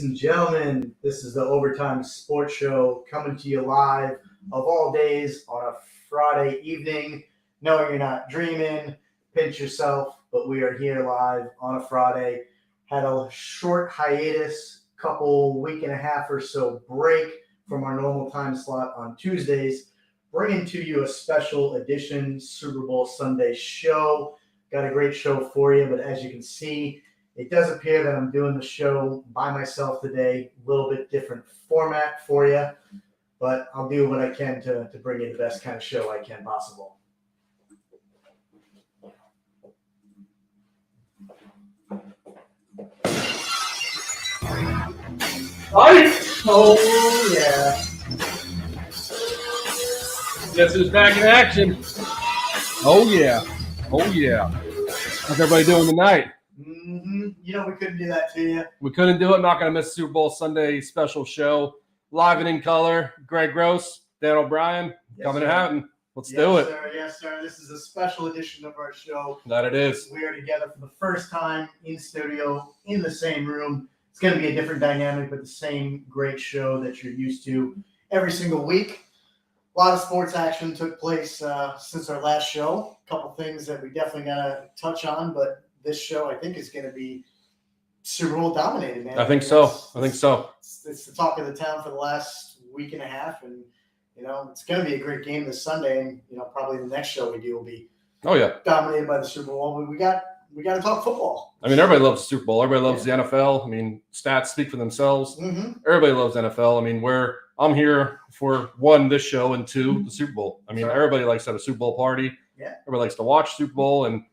and gentlemen, this is the Overtime Sports Show coming to you live of all days on a Friday evening. Knowing you're not dreaming, pinch yourself, but we are here live on a Friday. Had a short hiatus, week and a half or so break from our normal time slot on Tuesdays, bringing to you a special edition Super Bowl Sunday show. Got a great show for you, but as you can see, it does appear that I'm doing the show by myself today, a little bit different format for you, but I'll do what I can to bring you the best kind of show I can possible. Oh, yeah. Guess who's back in action? Oh, yeah. Oh, yeah. How's everybody doing tonight? You know, we couldn't do that to you. We couldn't do it. Not going to miss Super Bowl Sunday special show. Live and in color. Greg Gross, Dan O'Brien, coming to Hatton. Let's do it. Sir. Yes, sir. This is a special edition of our show. That it is. We are together for the first time in studio, in the same room. It's going to be a different dynamic, but the same great show that you're used to every single week. A lot of sports action took place since our last show. A couple things that we definitely got to touch on, but this show, I think, is going to be Super Bowl dominated, man. I think so. It's the talk of the town for the last week and a half, and you know it's going to be a great game this Sunday. And you know, probably the next show we do will be dominated by the Super Bowl. But we got to talk football. I mean, everybody loves the Super Bowl. Everybody loves the NFL. I mean, stats speak for themselves. Everybody loves NFL. I mean, I'm here for one, this show, and two, the Super Bowl. I mean, everybody likes to have a Super Bowl party. Yeah. Everybody likes to watch Super Bowl, and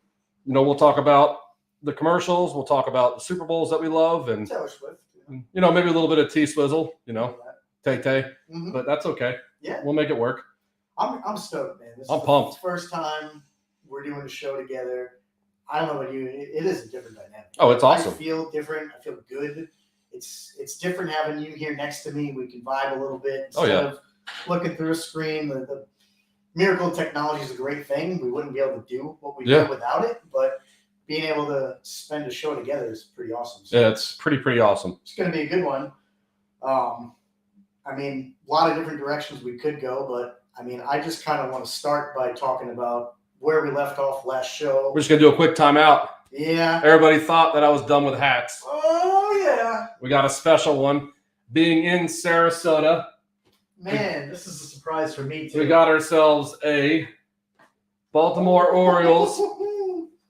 you know, we'll talk about the commercials. We'll talk about the Super Bowls that we love, and Taylor Swift. You know, maybe a little bit of T-Swizzle. You know, Tay, but that's okay. Yeah, we'll make it work. I'm stoked, man. I'm pumped. First time we're doing a show together. I don't know about you. It is a different dynamic. Oh, it's awesome. I feel different. I feel good. It's different having you here next to me. We can vibe a little bit instead of looking through a screen. The miracle of technology is a great thing. We wouldn't be able to do what we do without it, but being able to spend a show together is pretty awesome. So it's pretty awesome. It's going to be a good one. I mean, a lot of different directions we could go, but I mean, I just kind of want to start by talking about where we left off last show. We're just going to do a quick timeout. Yeah. Everybody thought that I was done with hats. Oh, yeah. We got a special one. Being in Sarasota. Man, this is a surprise for me, too. We got ourselves a Baltimore Orioles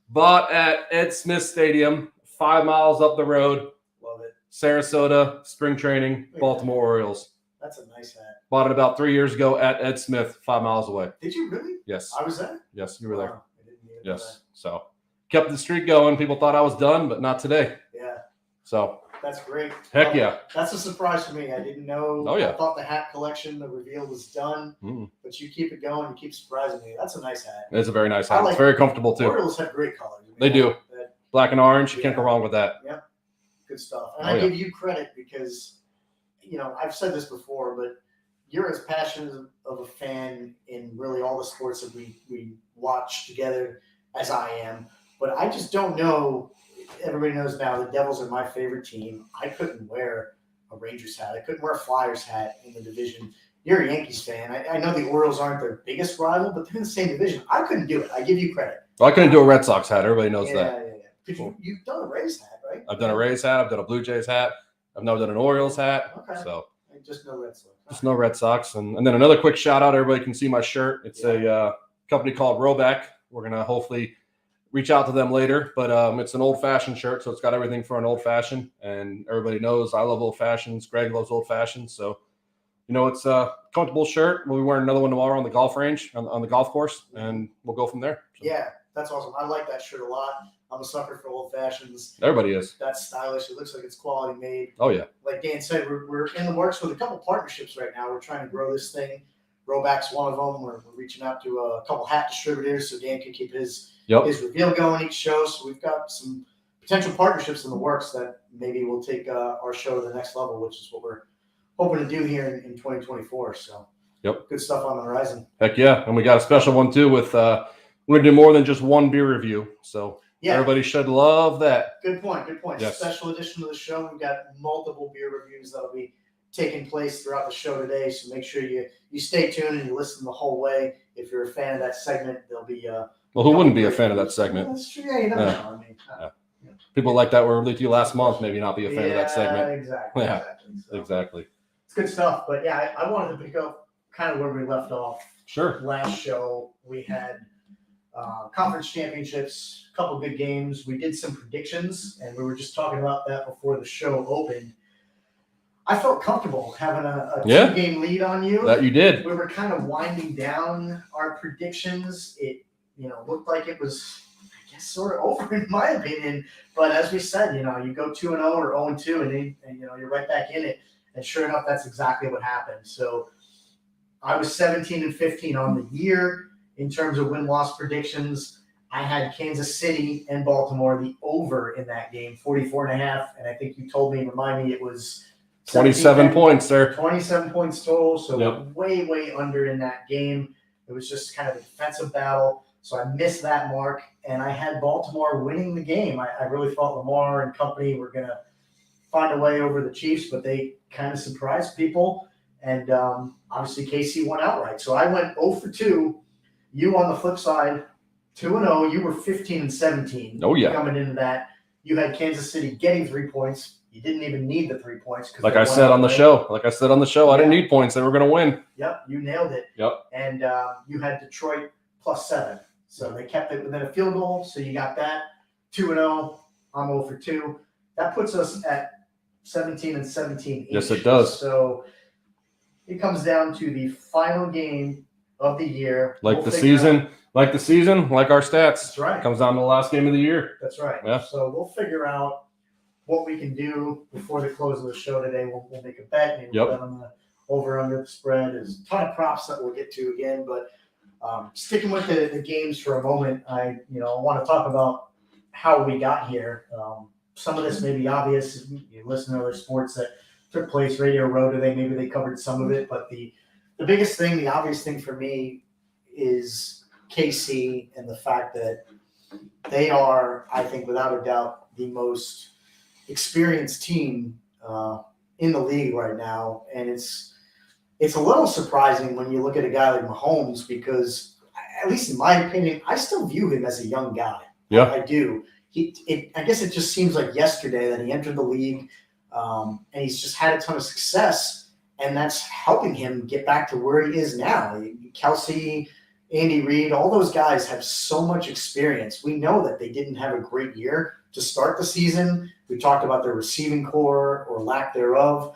bought at Ed Smith Stadium, 5 miles up the road. Love it. Sarasota, spring training, Baltimore Orioles. That's a nice hat. Bought it about 3 years ago at Ed Smith, 5 miles away. Did you really? Yes. I was there? Yes, you were there. I didn't even know that. So kept the streak going. People thought I was done, but not today. Yeah. So that's great. Heck yeah. That's a surprise for me. I didn't know. Oh, yeah. I thought the hat collection, the reveal was done, but you keep it going. You keep surprising me. That's a nice hat. It's a very nice hat. It's very comfortable, too. Orioles have great colors. They do. Black and orange. You can't go wrong with that. Yep. Good stuff. And I give you credit because, you know, I've said this before, but you're as passionate of a fan in really all the sports that we watch together as I am. But I just don't know. Everybody knows now the Devils are my favorite team. I couldn't wear a Rangers hat. I couldn't wear a Flyers hat in the division. You're a Yankees fan. I know the Orioles aren't their biggest rival, but they're in the same division. I couldn't do it. I give you credit. Well, I couldn't do a Red Sox hat. Everybody knows that. Yeah. Because you've done a Rays hat, right? I've done a Rays hat. I've done a Blue Jays hat. I've never done an Orioles hat. Okay. So just no Red Sox. Just no Red Sox. And then another quick shout out. Everybody can see my shirt. It's a company called Roback. We're going to hopefully reach out to them later. But it's an old-fashioned shirt, so it's got everything for an old-fashioned. And everybody knows I love old-fashions. Greg loves old-fashions. So, you know, it's a comfortable shirt. We'll be wearing another one tomorrow on the golf range, on the golf course, and we'll go from there. So. Yeah, that's awesome. I like that shirt a lot. I'm a sucker for old fashions. Everybody is. That's stylish. It looks like it's quality made. Oh, yeah. Like Dan said, we're in the works with a couple partnerships right now. We're trying to grow this thing. Roback's one of them. We're reaching out to a couple hat distributors so Dan can keep his reveal going each show. So we've got some potential partnerships in the works that maybe will take our show to the next level, which is what we're hoping to do here in 2024. So good stuff on the horizon. Heck yeah. And we got a special one, too, with we're going to do more than just one beer review. So Yeah. Everybody should love that. Good point. Good point. Yes. Special edition of the show. We've got multiple beer reviews that'll be taking place throughout the show today. So make sure you stay tuned and you listen the whole way. If you're a fan of that segment, there'll be Well, who wouldn't be a fan of that segment? That's true. Yeah, you never Yeah. know. I mean, Yeah. People like that were with you last month, maybe not be a fan of that segment. Exactly. Yeah. Exactly. So, Exactly. it's good stuff. But yeah, I wanted to pick up kind of where we left off. Sure. Last show, we had conference championships, a couple good games. We did some predictions, and we were just talking about that before the show opened. I felt comfortable having a Yeah. 2-game lead on you. That you did. We were kind of winding down our predictions. It looked like it was, I guess, sort of over in my opinion. But as we said, you go 2-0 or 0-2, and you're right back in it. And sure enough, that's exactly what happened. So I was 17-15 on the year in terms of win-loss predictions. I had Kansas City and Baltimore the over in that game, 44.5. And I think you told me, remind me, it was 27 points there. 27 points total. So Yep. way, way under in that game. It was just kind of a defensive battle. So I missed that mark. And I had Baltimore winning the game. I really thought Lamar and company were going to find a way over the Chiefs, but they kind of surprised people. And obviously KC won outright. So I went 0-2. You on the flip side, 2-0. You were 15-17. Oh, yeah. Coming into that, you had Kansas City getting 3 points. You didn't even need the 3 points. Like I said on the show. I didn't need points. They were going to win. Yep, you nailed it. Yep. And you had Detroit +7. So they kept it within a field goal. So you got that. 2-0. I'm 0-2. That puts us at 17-17. Yes, it does. So it comes down to the final game of the year. Like We'll the figure season, like our stats. That's right. It comes down to the last game of the year. That's right. Yeah. So we'll figure out what we can do before the close of the show today. We'll make a bet. Maybe Yep. we'll bet on the over under the spread. There's a ton of props that we'll get to again. But sticking with the games for a moment, I want to talk about how we got here. Some of this may be obvious. You listen to other sports that took place, Radio Row today. Maybe they covered some of it. But the biggest thing, the obvious thing for me is KC and the fact that they are, I think, without a doubt, the most experienced team in the league right now. And it's a little surprising when you look at a guy like Mahomes because, at least in my opinion, I still view him as a young guy. Yeah. I do. I guess it just seems like yesterday that he entered the league and he's just had a ton of success, and that's helping him get back to where he is now. Kelsey, Andy Reid, all those guys have so much experience. We know that they didn't have a great year to start the season. We talked about their receiving core or lack thereof.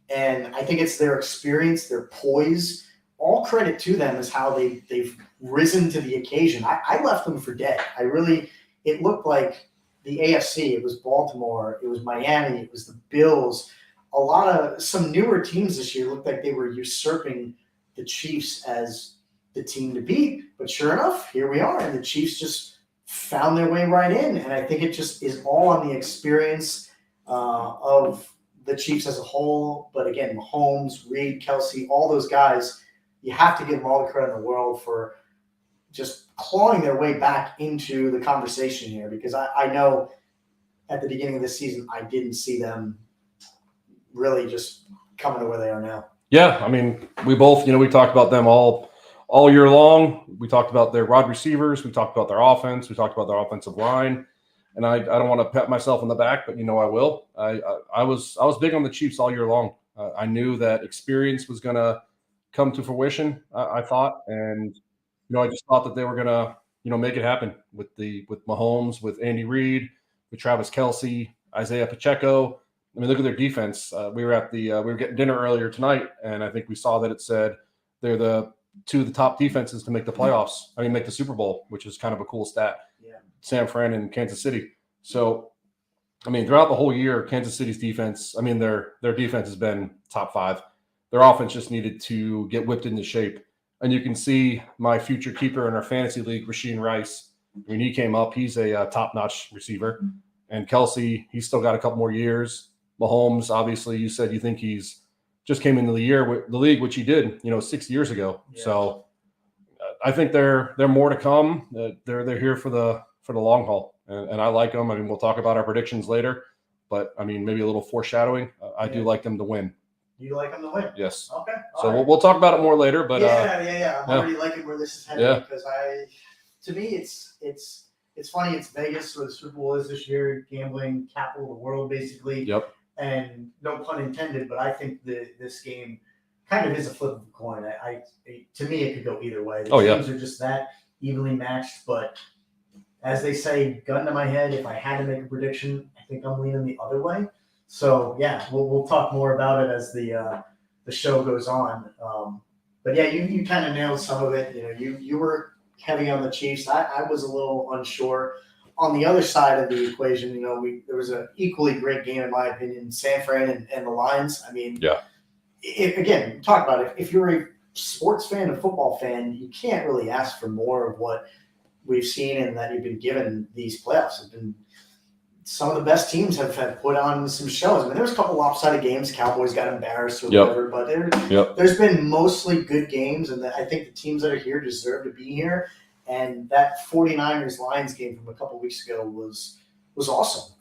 And I think it's their experience, their poise. All credit to them is how they've risen to the occasion. I left them for dead. It looked like the AFC. It was Baltimore. It was Miami. It was the Bills. Some newer teams this year looked like they were usurping the Chiefs as the team to beat. But sure enough, here we are. And the Chiefs just found their way right in. And I think it just is all on the experience of the Chiefs as a whole. But again, Mahomes, Reid, Kelsey, all those guys, you have to give them all the credit in the world for just clawing their way back into the conversation here, because I know at the beginning of the season, I didn't see them really just coming to where they are now. Yeah, I mean, we both, we talked about them all year long. We talked about their wide receivers. We talked about their offense. We talked about their offensive line. And I don't want to pat myself on the back, but I will. I was big on the Chiefs all year long. I knew that experience was going to come to fruition. I thought, and I just thought that they were going to make it happen with Mahomes, with Andy Reid, with Travis Kelsey, Isaiah Pacheco. I mean, look at their defense. We were getting dinner earlier tonight, and I think we saw that it said they're two of the top defenses to make the playoffs. I mean, make the Super Bowl, which is kind of a cool stat. Yeah. San Fran and Kansas City. So, I mean, throughout the whole year, Kansas City's defense, I mean, their defense has been top 5. Their offense just needed to get whipped into shape. And you can see my future keeper in our fantasy league, Rasheed Rice. When he came up, he's a top-notch receiver. And Kelsey, he's still got a couple more years. Mahomes, obviously, you said you think he's just came into the league, which he did, 6 years ago. Yeah. So I think they're more to come. They're here for the for the long haul, and I like them. I mean, we'll talk about our predictions later, but I mean, maybe a little foreshadowing. I do like them to win. You like them to win? Yes. Okay. So we'll talk about it more later, but I'm already liking where this is headed because to me, it's funny. It's Vegas, where the Super Bowl is this year, gambling capital of the world, basically. Yep. And no pun intended, but I think this game kind of is a flip of the coin. To me, it could go either way. The teams are just that evenly matched. But as they say, gun to my head, if I had to make a prediction, I think I'm leaning the other way. So yeah, we'll talk more about it as the show goes on. But yeah, you kind of nailed some of it. You were heavy on the Chiefs. I was a little unsure. On the other side of the equation, there was an equally great game in my opinion, San Fran and the Lions. I mean, again, talk about it. If you're a sports fan, a football fan, you can't really ask for more of what we've seen and that you've been given these playoffs. Have been some of the best teams have put on some shows. I mean, there was a couple lopsided games. Cowboys got embarrassed or whatever, but there's been mostly good games, and I think the teams that are here deserve to be here. And that 49ers-Lions game from a couple weeks ago was awesome.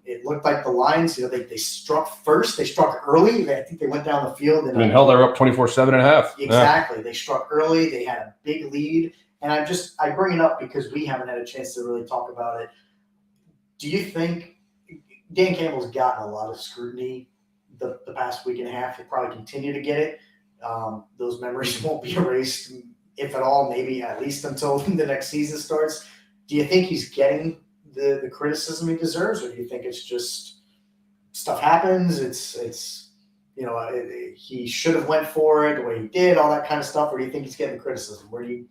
It looked like the Lions, they struck first. They struck early. I think they went down the field. And hell, they're up 24-7.5. Exactly. Yeah. They struck early. They had a big lead. And I bring it up because we haven't had a chance to really talk about it. Do you think Dan Campbell's gotten a lot of scrutiny the past week and a half? He'll probably continue to get it. Those memories won't be erased, if at all, maybe at least until the next season starts. Do you think he's getting the criticism he deserves, or do you think it's just stuff happens? He should have went for it the way he did, all that kind of stuff, or do you think he's getting the criticism?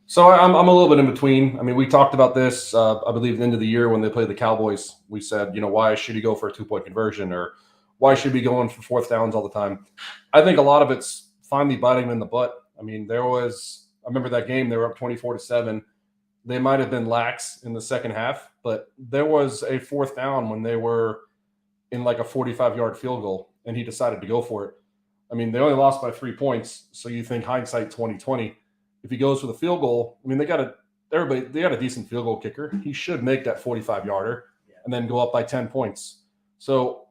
So I'm a little bit in between. I mean, we talked about this, I believe, at the end of the year when they played the Cowboys. We said, why should he go for a 2-point conversion, or why should he be going for fourth downs all the time? I think a lot of it's finally biting him in the butt. I mean, I remember that game, they were up 24-7. They might have been lax in the second half, but there was a fourth down when they were in like a 45-yard field goal, and he decided to go for it. I mean, they only lost by 3 points, so you think hindsight 2020. If he goes for the field goal, I mean, they got a decent field goal kicker. He should make that 45-yarder and then go up by 10 points. So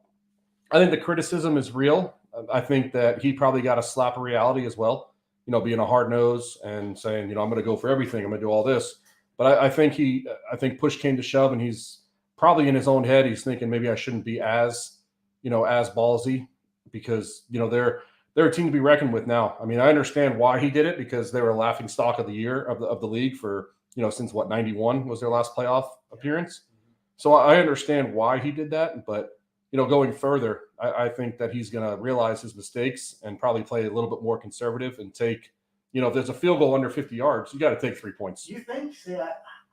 I think the criticism is real. I think that he probably got a slap of reality as well, being a hard nose and saying, I'm going to go for everything. I'm going to do all this. But I think push came to shove, and he's probably in his own head. He's thinking maybe I shouldn't be as ballsy, because they're a team to be reckoned with now. I mean, I understand why he did it, because they were a laughing stock of the year of the league for since 91 was their last playoff appearance. So I understand why he did that, but going further, I think that he's going to realize his mistakes and probably play a little bit more conservative and take. If there's a field goal under 50 yards, you got to take 3 points. Do you think? See,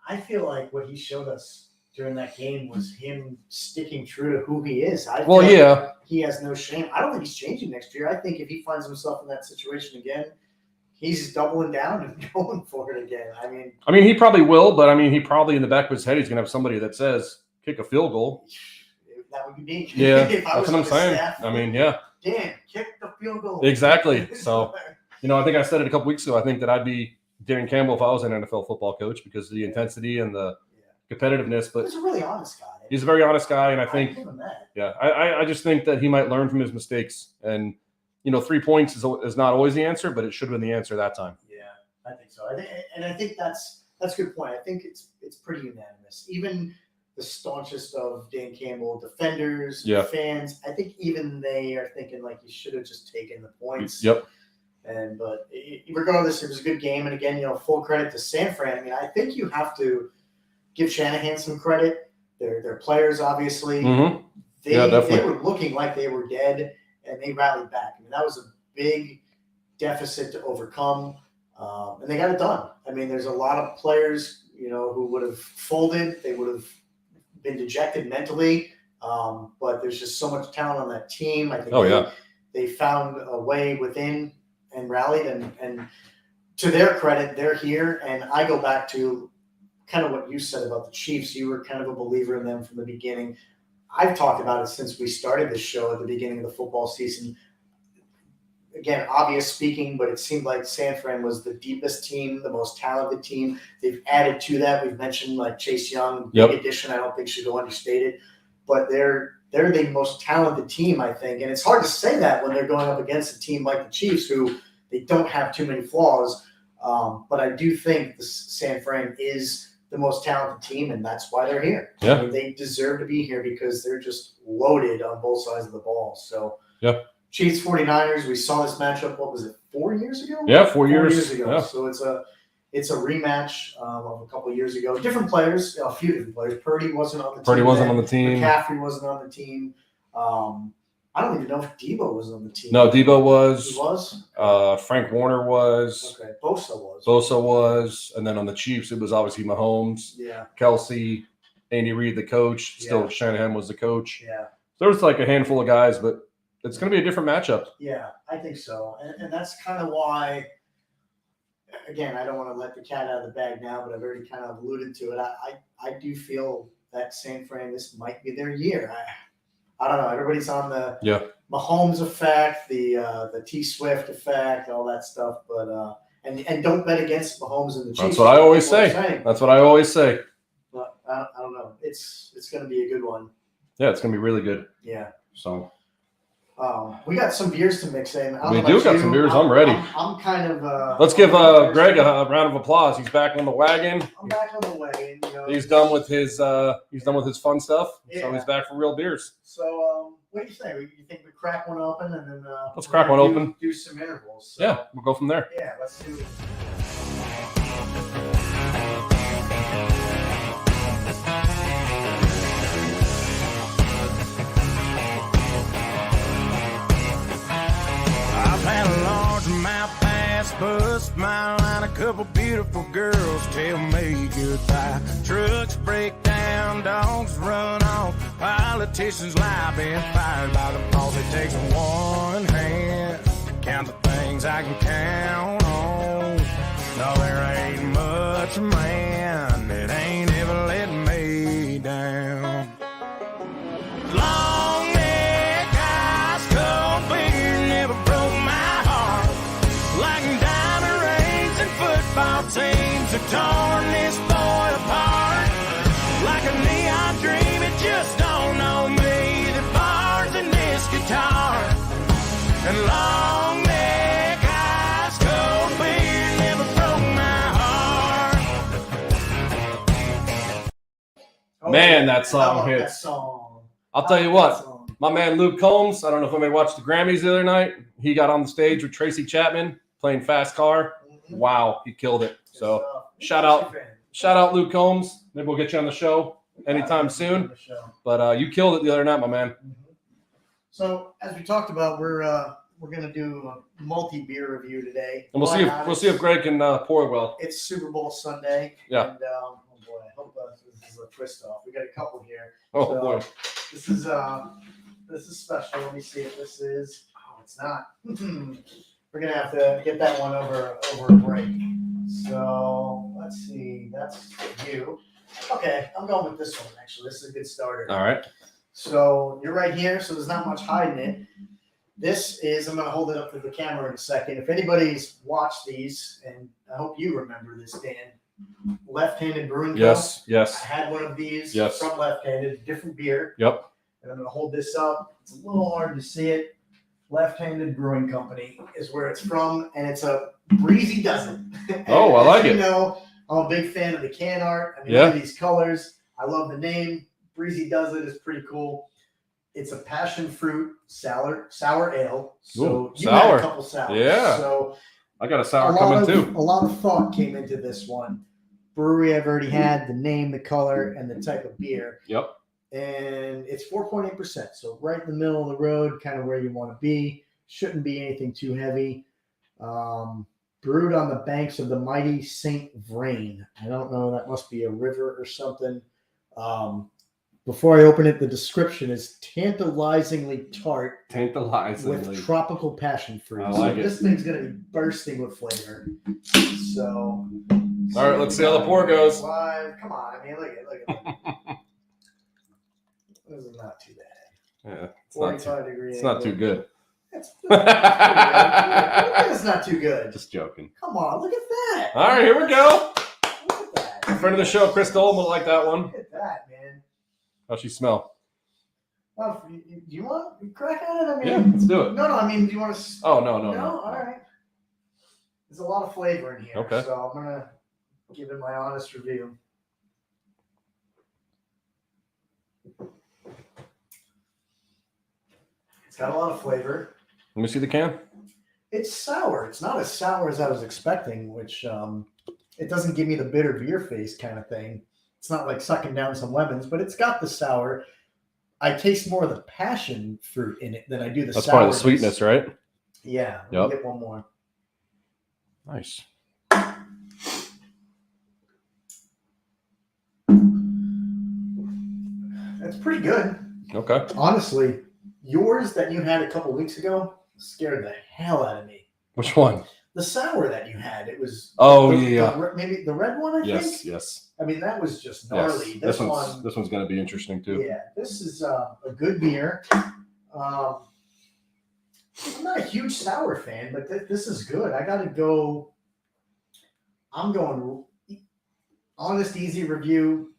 I feel like what he showed us during that game was him sticking true to who he is. He has no shame. I don't think he's changing next year. I think if he finds himself in that situation again, he's doubling down and going for it again. I mean, he probably will, but he probably in the back of his head, he's going to have somebody that says, kick a field goal. That would be me. Yeah, that's what I'm saying. Staff, Dan, kick the field goal. Exactly. So, I think I said it a couple weeks ago. I think that I'd be Dan Campbell if I was an NFL football coach, because of the intensity and the competitiveness. But he's a really honest guy. He's a very honest guy, and I think, yeah, I just think that he might learn from his mistakes. And 3 points is not always the answer, but it should have been the answer that time. Yeah, I think so. I think that's a good point. I think it's pretty unanimous. Even the staunchest of Dan Campbell defenders, fans, I think even they are thinking like you should have just taken the points. Yep. But regardless, it was a good game, and again, full credit to San Fran. I mean, I think you have to give Shanahan some credit. They're players, obviously. Mm-hmm. They were looking like they were dead, and they rallied back. I mean, that was a big deficit to overcome, and they got it done. I mean, there's a lot of players, who would have folded. They would have been dejected mentally, but there's just so much talent on that team. I think they found a way within and rallied, and to their credit, they're here. And I go back to kind of what you said about the Chiefs. You were kind of a believer in them from the beginning. I've talked about it since we started this show at the beginning of the football season. again, obvious speaking, but it seemed like San Fran was the deepest team, the most talented team. They've added to that. We've mentioned like Chase Young, big addition. I don't think should go understated, but they're the most talented team, I think. And it's hard to say that when they're going up against a team like the Chiefs, who they don't have too many flaws. But I do think the San Fran is the most talented team, and that's why they're here. Yeah. I mean, they deserve to be here because they're just loaded on both sides of the ball. So, Chiefs 49ers, we saw this matchup, what was it, 4 years ago? Yeah, 4 years. 4 years ago. Yeah. So it's a rematch of a couple of years ago. Different players, a few different players. Purdy wasn't on the team. McCaffrey wasn't on the team. I don't even know if Debo was on the team. No, Debo was. He was? Frank Warner was. Okay, Bosa was. And then on the Chiefs, it was obviously Mahomes, Kelsey, Andy Reid, the coach. Still Shanahan was the coach. Yeah. There was like a handful of guys, but it's going to be a different matchup. Yeah, I think so. And that's kind of why, again, I don't want to let the cat out of the bag now, but I've already kind of alluded to it. I do feel that San Fran, this might be their year. I don't know. Everybody's on the Mahomes effect, the T Swift effect, all that stuff. But and don't bet against Mahomes and the Chiefs. That's what I always say. That's what I always say. But I don't know. It's going to be a good one. Yeah, it's going to be really good. Yeah. So. We got some beers to mix in. We do got some beers. I'm ready. I'm kind of. Let's give Greg a round of applause. He's back on the wagon. I'm back on the wagon. You know, he's done with his fun stuff. Yeah. So he's back for real beers. So what do you think? You think we crack one open and then let's crack one open. Do some intervals. So. Yeah, we'll go from there. Yeah, let's do it. Bus smile and a couple beautiful girls tell me goodbye. Trucks break down, dogs run off, politicians lie, been fired by the boss. It takes one hand to count the things I can count on. No, there ain't much man that ain't ever let me down. Long neck, ice cold beer never broke my heart like diamond rings and football teams have torn this boy apart. Like a neon dream, it just don't know me. The bars in this guitar and long neck, ice cold beer never broke my heart. Man, that song hits. That song. I'll tell you what, my man Luke Combs, I don't know if anybody watched the Grammys the other night. He got on the stage with Tracy Chapman playing Fast Car. Wow, he killed it. So shout out Luke Combs. Maybe we'll get you on the show anytime soon. But you killed it the other night, my man. So as we talked about, we're gonna do a multi-beer review today. And we'll see if Greg can pour it well. It's Super Bowl Sunday. Yeah. And oh boy, I hope this is a twist off. We got a couple here. Oh so, boy. This is special. Let me see if this is. Oh, it's not. We're gonna have to get that one over a break. So let's see. That's you. Okay, I'm going with this one. Actually, this is a good starter. All right. So you're right here. So there's not much hiding it. This is. I'm gonna hold it up to the camera in a second. If anybody's watched these, and I hope you remember this, Dan. Left-handed Brewing Co. Yes. I had one of these. Yes. From Left-handed, different beer. Yep. And I'm gonna hold this up. It's a little hard to see it. Left-handed Brewing Company is where it's from, and it's a Breezy Dozen. Oh, I like it. You know, I'm a big fan of the can art. I mean, look at these colors. I love the name. Breezy Dozen is pretty cool. It's a passion fruit sour ale. So you had a couple sours. Yeah. So I got a sour coming too. A lot of thought came into this one. Brewery I've already had, the name, the color, and the type of beer. Yep. And it's 4.8%. So right in the middle of the road, kind of where you want to be. Shouldn't be anything too heavy. Brewed on the banks of the mighty St. Vrain. I don't know. That must be a river or something. Before I open it, the description is tantalizingly tart. With tropical passion fruit. I like it. This thing's going to be bursting with flavor. So. All right, let's see how the pour goes. Come on. I mean, look at it. This is not too bad. Yeah, it's 45 degrees. It's not too good. That's not too good. Just joking. Come on, look at that. All right, here we go. Look at that. Friend of the show, Chris Dolan, will like that one. Look at that, man. How's she smell? Well, do you want to crack at it? I mean, Yeah, let's do it. No, I mean, do you want to? Oh, no. All right. There's a lot of flavor in here. Okay. So I'm gonna give it my honest review. It's got a lot of flavor. Let me see the can. It's sour. It's not as sour as I was expecting, which it doesn't give me the bitter beer face kind of thing. It's not like sucking down some lemons, but it's got the sour. I taste more of the passion fruit in it than I do the That's sourness. part of the sweetness, right? Yeah. Yep. Let me get one more. Nice. That's pretty good. Okay. Honestly, yours that you had a couple weeks ago scared the hell out of me. Which one? The sour that you had, it was. Oh, the, yeah. maybe the red one, I Yes, think. yes. I mean, that was just Yes. gnarly. This one's going to be interesting too. Yeah, this is a good beer. I'm not a huge sour fan, but this is good. I got to go. I'm going honest, easy review,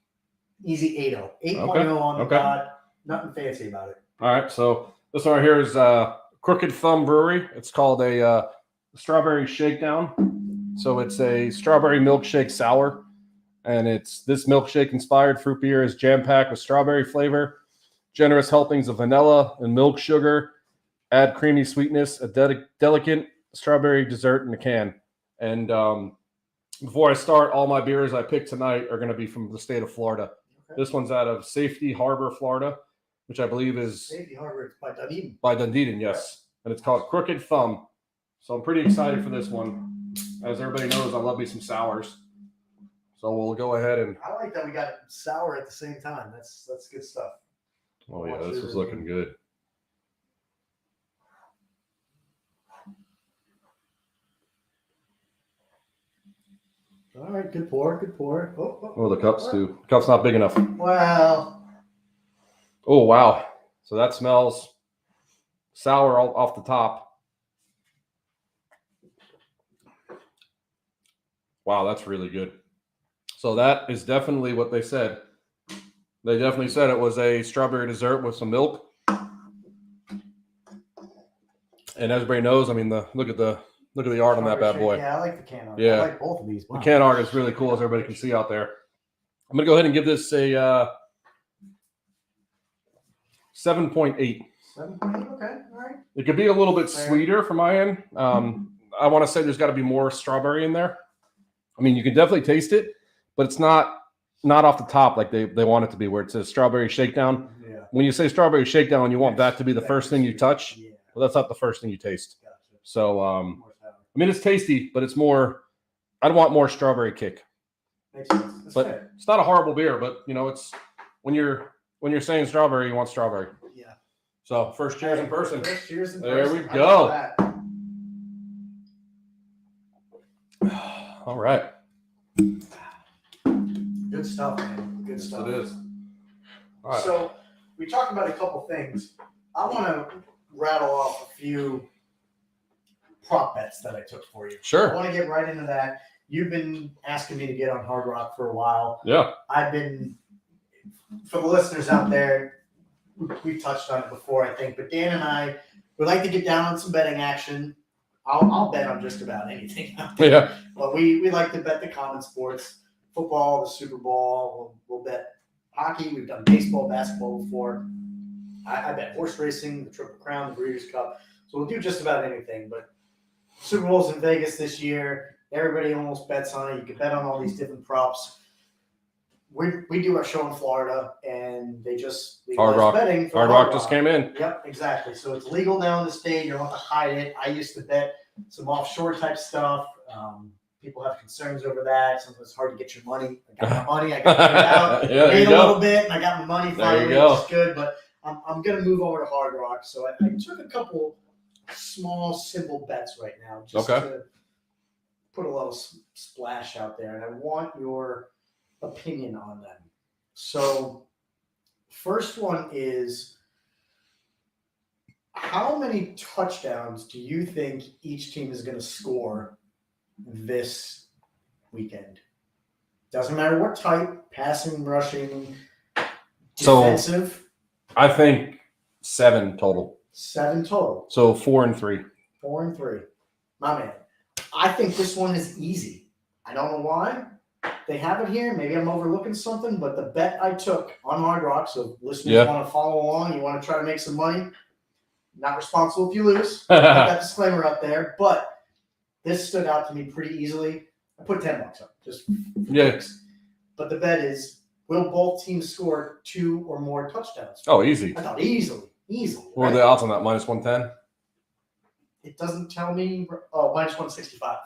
easy 8.0. 8.0 on the dot. Nothing fancy about it. All right, so this one right here is Crooked Thumb Brewery. It's called a Strawberry Shakedown. So it's a strawberry milkshake sour. And this milkshake-inspired fruit beer is jam-packed with strawberry flavor, generous helpings of vanilla and milk sugar, add creamy sweetness, a delicate strawberry dessert in a can. And before I start, all my beers I picked tonight are going to be from the state of Florida. Okay. This one's out of Safety Harbor, Florida, which I believe is Safety Harbor by Dunedin. By Dunedin, yes. And it's called Crooked Thumb. So I'm pretty excited for this one. As everybody knows, I love me some sours. So we'll go ahead and. I like that we got sour at the same time. That's good stuff. Oh yeah, this is looking good. All right, good pour, good pour. Oh, the cup's too. The cup's not big enough. Well. Oh wow! So that smells sour off the top. Wow, that's really good. So that is definitely what they said. They definitely said it was a strawberry dessert with some milk. And as everybody knows, I mean, look at the art on that bad boy. Yeah, I like the can art. Yeah. I like both of these. Wow. The can art is really cool, as everybody can see out there. I'm gonna go ahead and give this a 7.8. 7.8. Okay, all right. It could be a little bit sweeter from my end. I want to say there's got to be more strawberry in there. I mean, you can definitely taste it, but it's not off the top like they want it to be, where it says strawberry shakedown. Yeah. When you say strawberry shakedown, you want that to be the first thing you touch. Yeah. Well, that's not the first thing you taste. Gotcha. So, I mean, it's tasty, but it's more. I'd want more strawberry kick. Makes sense. That's but fair. It's not a horrible beer, but you know, it's when you're saying strawberry, you want strawberry. Yeah. So first cheers in person. First cheers in there person. We go. All right. Good stuff, man. Good stuff. It is. All right. So we talked about a couple things. I want to rattle off a few prop bets that I took for you. Sure. I want to get right into that. You've been asking me to get on Hard Rock for a while. Yeah. I've been, for the listeners out there, we touched on it before, I think, but Dan and I would like to get down on some betting action. I'll bet on just about anything out there. Yeah. But we like to bet the common sports, football, the Super Bowl. We'll bet hockey. We've done baseball, basketball before. I bet horse racing, the Triple Crown, the Breeders' Cup. So we'll do just about anything. But Super Bowl's in Vegas this year. Everybody almost bets on it. You can bet on all these different props. We do our show in Florida, and they just Hard Rock betting for Hard Rock just came in. Yep, exactly. So it's legal now in the state. You don't have to hide it. I used to bet some offshore type stuff. People have concerns over that. Sometimes it's hard to get your money. I got my money. I got it out. Yeah, Paid a little bit, and I got my money finally, go. which is good. But I'm going to move over to Hard Rock. So I took a couple small, simple bets right now just to put a little splash out there. And I want your opinion on them. So first one is, How many touchdowns do you think each team is going to score this weekend? Doesn't matter what type, passing, rushing, So- defensive. I think 7 total. 7 total. So 4 and 3. 4 and 3. My man. I think this one is easy. I don't know why. They have it here. Maybe I'm overlooking something, but the bet I took on Hard Rock, so listeners Yeah. want to follow along, you want to try to make some money, not responsible if you lose. Put that disclaimer out there, but this stood out to me pretty easily. I put $10 up, just for Yeah. kicks. But the bet is, will both teams score 2 or more touchdowns? Oh, easy. I thought easily. What are the odds on that? Minus 110? It doesn't tell me. Oh, minus 165.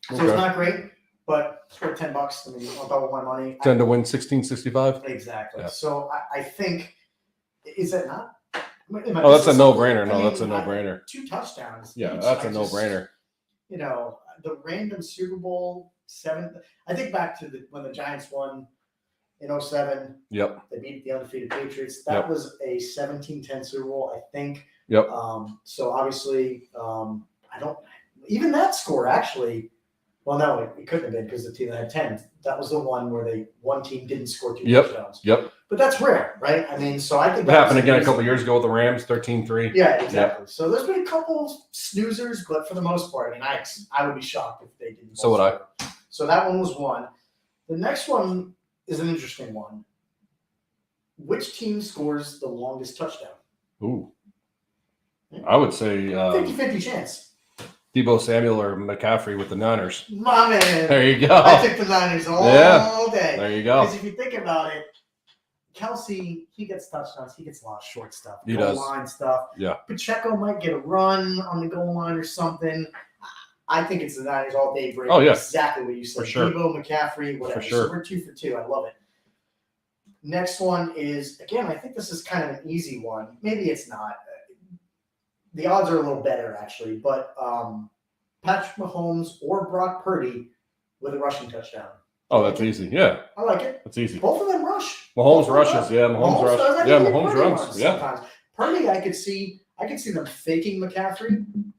So Okay. it's not great, but it's worth $10. I mean, I'll double my money. 10 to win 1665? Exactly. Yeah. So I think, is that not? Am I Oh, that's a missing no-brainer. something? No, I that's a mean, no-brainer. 2 touchdowns. Yeah, each. that's I a just- no-brainer. You know, the random Super Bowl 7. I think back to when the Giants won in 07. Yep. They beat the undefeated Patriots. That Yep. was a 17-10 Super Bowl, I think. Yep. So obviously, I don't even that score actually. Well, no, it couldn't have been because the team that had 10. That was the one where one team didn't score 2 Yep. touchdowns. Yep. But that's rare, right? I mean, so I think It that happened was again a easy. couple years ago with the Rams, 13-3. Yeah, exactly. So there's been a couple snoozers, but for the most part, I mean, I would be shocked if they didn't. So would I. score. So that one was one. The next one is an interesting one. Which team scores the longest touchdown? Ooh. I would say 50-50 chance. Debo Samuel or McCaffrey with the Niners. My man. There you I go. took the Niners all day. There you go. Because if you think about it, Kelsey, he gets touchdowns. He gets a lot of short stuff. He goal does. line stuff. Yeah. Pacheco might get a run on the goal line or something. I think it's the Niners all day break. Oh, yeah. Exactly what you said. For sure. Debo, McCaffrey, whatever. For sure. So we're 2 for 2. I love it. Next one is, again, I think this is kind of an easy one. Maybe it's not. The odds are a little better, actually. But Patrick Mahomes or Brock Purdy with a rushing touchdown. Oh, that's easy. Yeah, I like it. that's easy. Both of them rush. Mahomes Both of them rushes. rush. Yeah, Mahomes does. I rushes. Yeah, think Mahomes Purdy runs. Yeah. Sometimes. Purdy, I could see them faking McCaffrey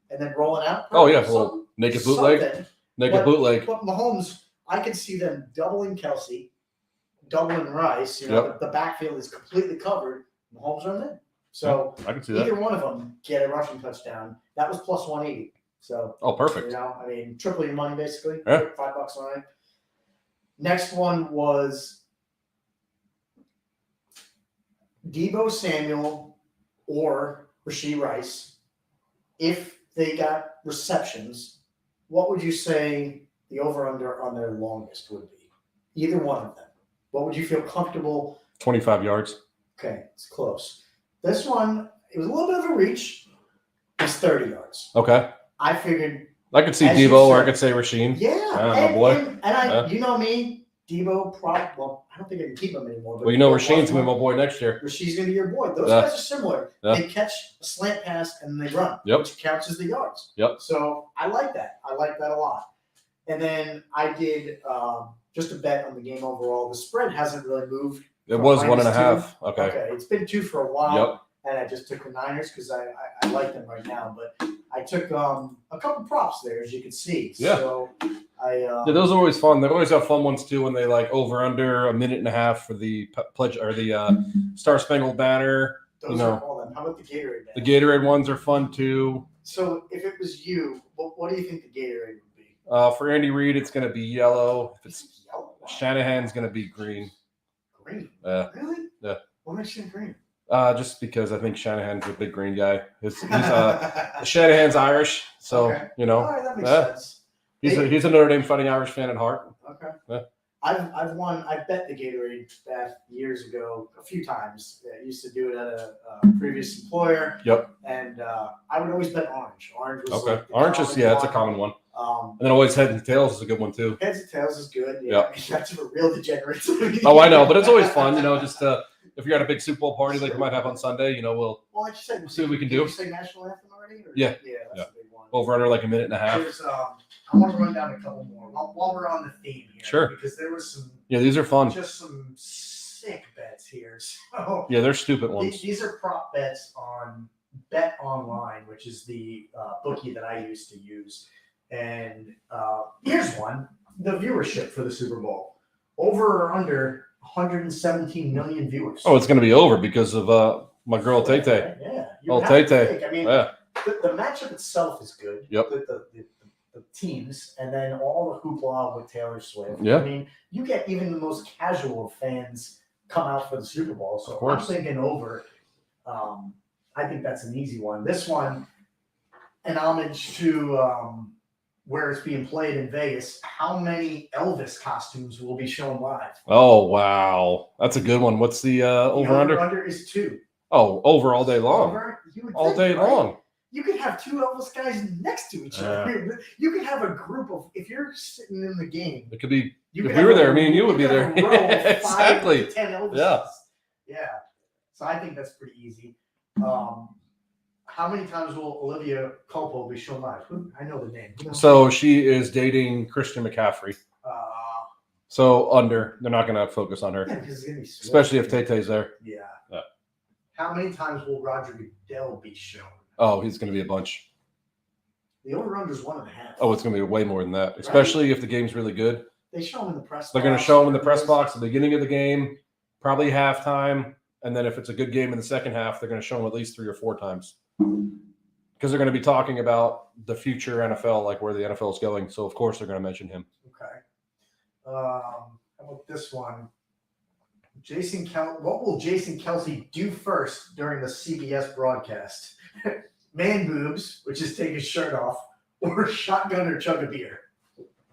and then rolling out. Oh, yeah, a Something- little naked bootleg. something. Naked But- bootleg. But Mahomes, I could see them doubling Kelsey, doubling Rice. You know, the backfield is completely covered. Mahomes runs in. So I can see that. either one of them get a rushing touchdown. That was plus 180. So Oh, you perfect. know, I mean, triple your money basically. Yeah. $5 on it. Next one was Debo Samuel or Rashee Rice. If they got receptions, what would you say the over/under on their longest would be? Either one of them. What would you feel comfortable? 25 yards. Okay, it's close. This one, it was a little bit of a reach. It's 30 yards. Okay. I figured, I could see As you Debo or I said. could say Rasheen. yeah. my and, boy. And I, Yeah. you know me, Debo, well, I don't think I can keep him anymore. But Well, you know Debo Rasheen's was going to be one. my boy next year. Rasheed's going to be your boy. Those Yeah. guys are similar. Yeah. They catch a slant pass and they run, Yep. which counts as the yards. Yep. So I like that. I like that a lot. And then I did just a bet on the game overall. The spread hasn't really moved. It From was minus 1.5. Okay. It's been 2 for a while. Yep. And I just took the Niners because I like them right now. But I took a couple props there, as you can see. Yeah. So Yeah, those are always fun. They always have fun ones too when they like over under a minute and a half for the pledge or the Star Spangled Banner. those you know, are all them. How about the Gatorade? The bet? Gatorade ones are fun too. So if it was you, what do you think the Gatorade would be? For Andy Reid, it's going to be yellow. If it's Yellow. Wow. Shanahan's going to be green. Green. Yeah. Really? Yeah. What makes you green? Just because I think Shanahan's a big green guy. He's Shanahan's Irish, so Okay. you All know right, that makes yeah. sense. he's a Notre Dame Fighting Irish fan at heart. Okay. Yeah. I've won. I bet the Gatorade back years ago a few times. I used to do it at a previous employer. Yep. And I would always bet orange. Orange was Okay. like the Orange is common it's a one. common one. Um, And then always heads and tails is a good one too. heads and tails is good. Yeah, Yep. I mean, that's for real degenerates. Oh, I know, but it's always fun, you know. Just if you're at a big Super Bowl party like we might have on Sunday, you know, we'll Well, like you said, see what we can did do. you say national anthem already? Or? Yeah. Yeah, that's Yeah. a big one. over under like a minute and a half. There's, I want to run down a couple more while we're on the theme here. Sure. Because there was Yeah, these are fun. just some sick bets here. So Yeah, they're stupid ones. these are prop bets on Bet Online, which is the bookie that I used to use. And here's one: the viewership for the Super Bowl, over or under 117 million viewers. Oh, it's going to be over because of my girl Tay Tay. Yeah. Oh, Tay Tay. I mean, Yeah. the matchup itself is good. Yep. The teams, and then all the hoopla with Taylor Swift. Yeah. I mean, you get even the most casual of fans come out for the Super Bowl. So Of course. I'm thinking over. I think that's an easy one. This one, an homage to where it's being played in Vegas. How many Elvis costumes will be shown live? Oh, wow. That's a good one. What's the over under? Under is 2. Oh, over all day long. Over, you would All think, day right? long. You could have 2 Elvis guys next to each other. You could have a group of, if you're sitting in the game, It could be, you if could we have were a- there, me and you would be could there. have a row of 5 Exactly. to 10 Elvises. Yeah. Yeah. So I think that's pretty easy. How many times will Olivia Culpo be shown live? I know the name. So she is dating Christian McCaffrey. So under, they're not going to focus on her, yeah, because it's gonna be Swift. especially if Tay Tay's there. Yeah. Yeah. How many times will Roger Goodell be shown? Oh, he's going to be a bunch. The over-under is 1.5. Oh, it's going to be way more than that, especially if the game's really good. They show him in the press. They're going to box. show him in the press box at the beginning of the game, probably halftime, and then if it's a good game in the second half, they're going to show him at least 3 or 4 times because they're going to be talking about the future NFL, like where the NFL is going. So of course they're going to mention him. Okay. How about this one? What will Jason Kelsey do first during the CBS broadcast? Man boobs, which is take his shirt off, or shotgun or chug a beer?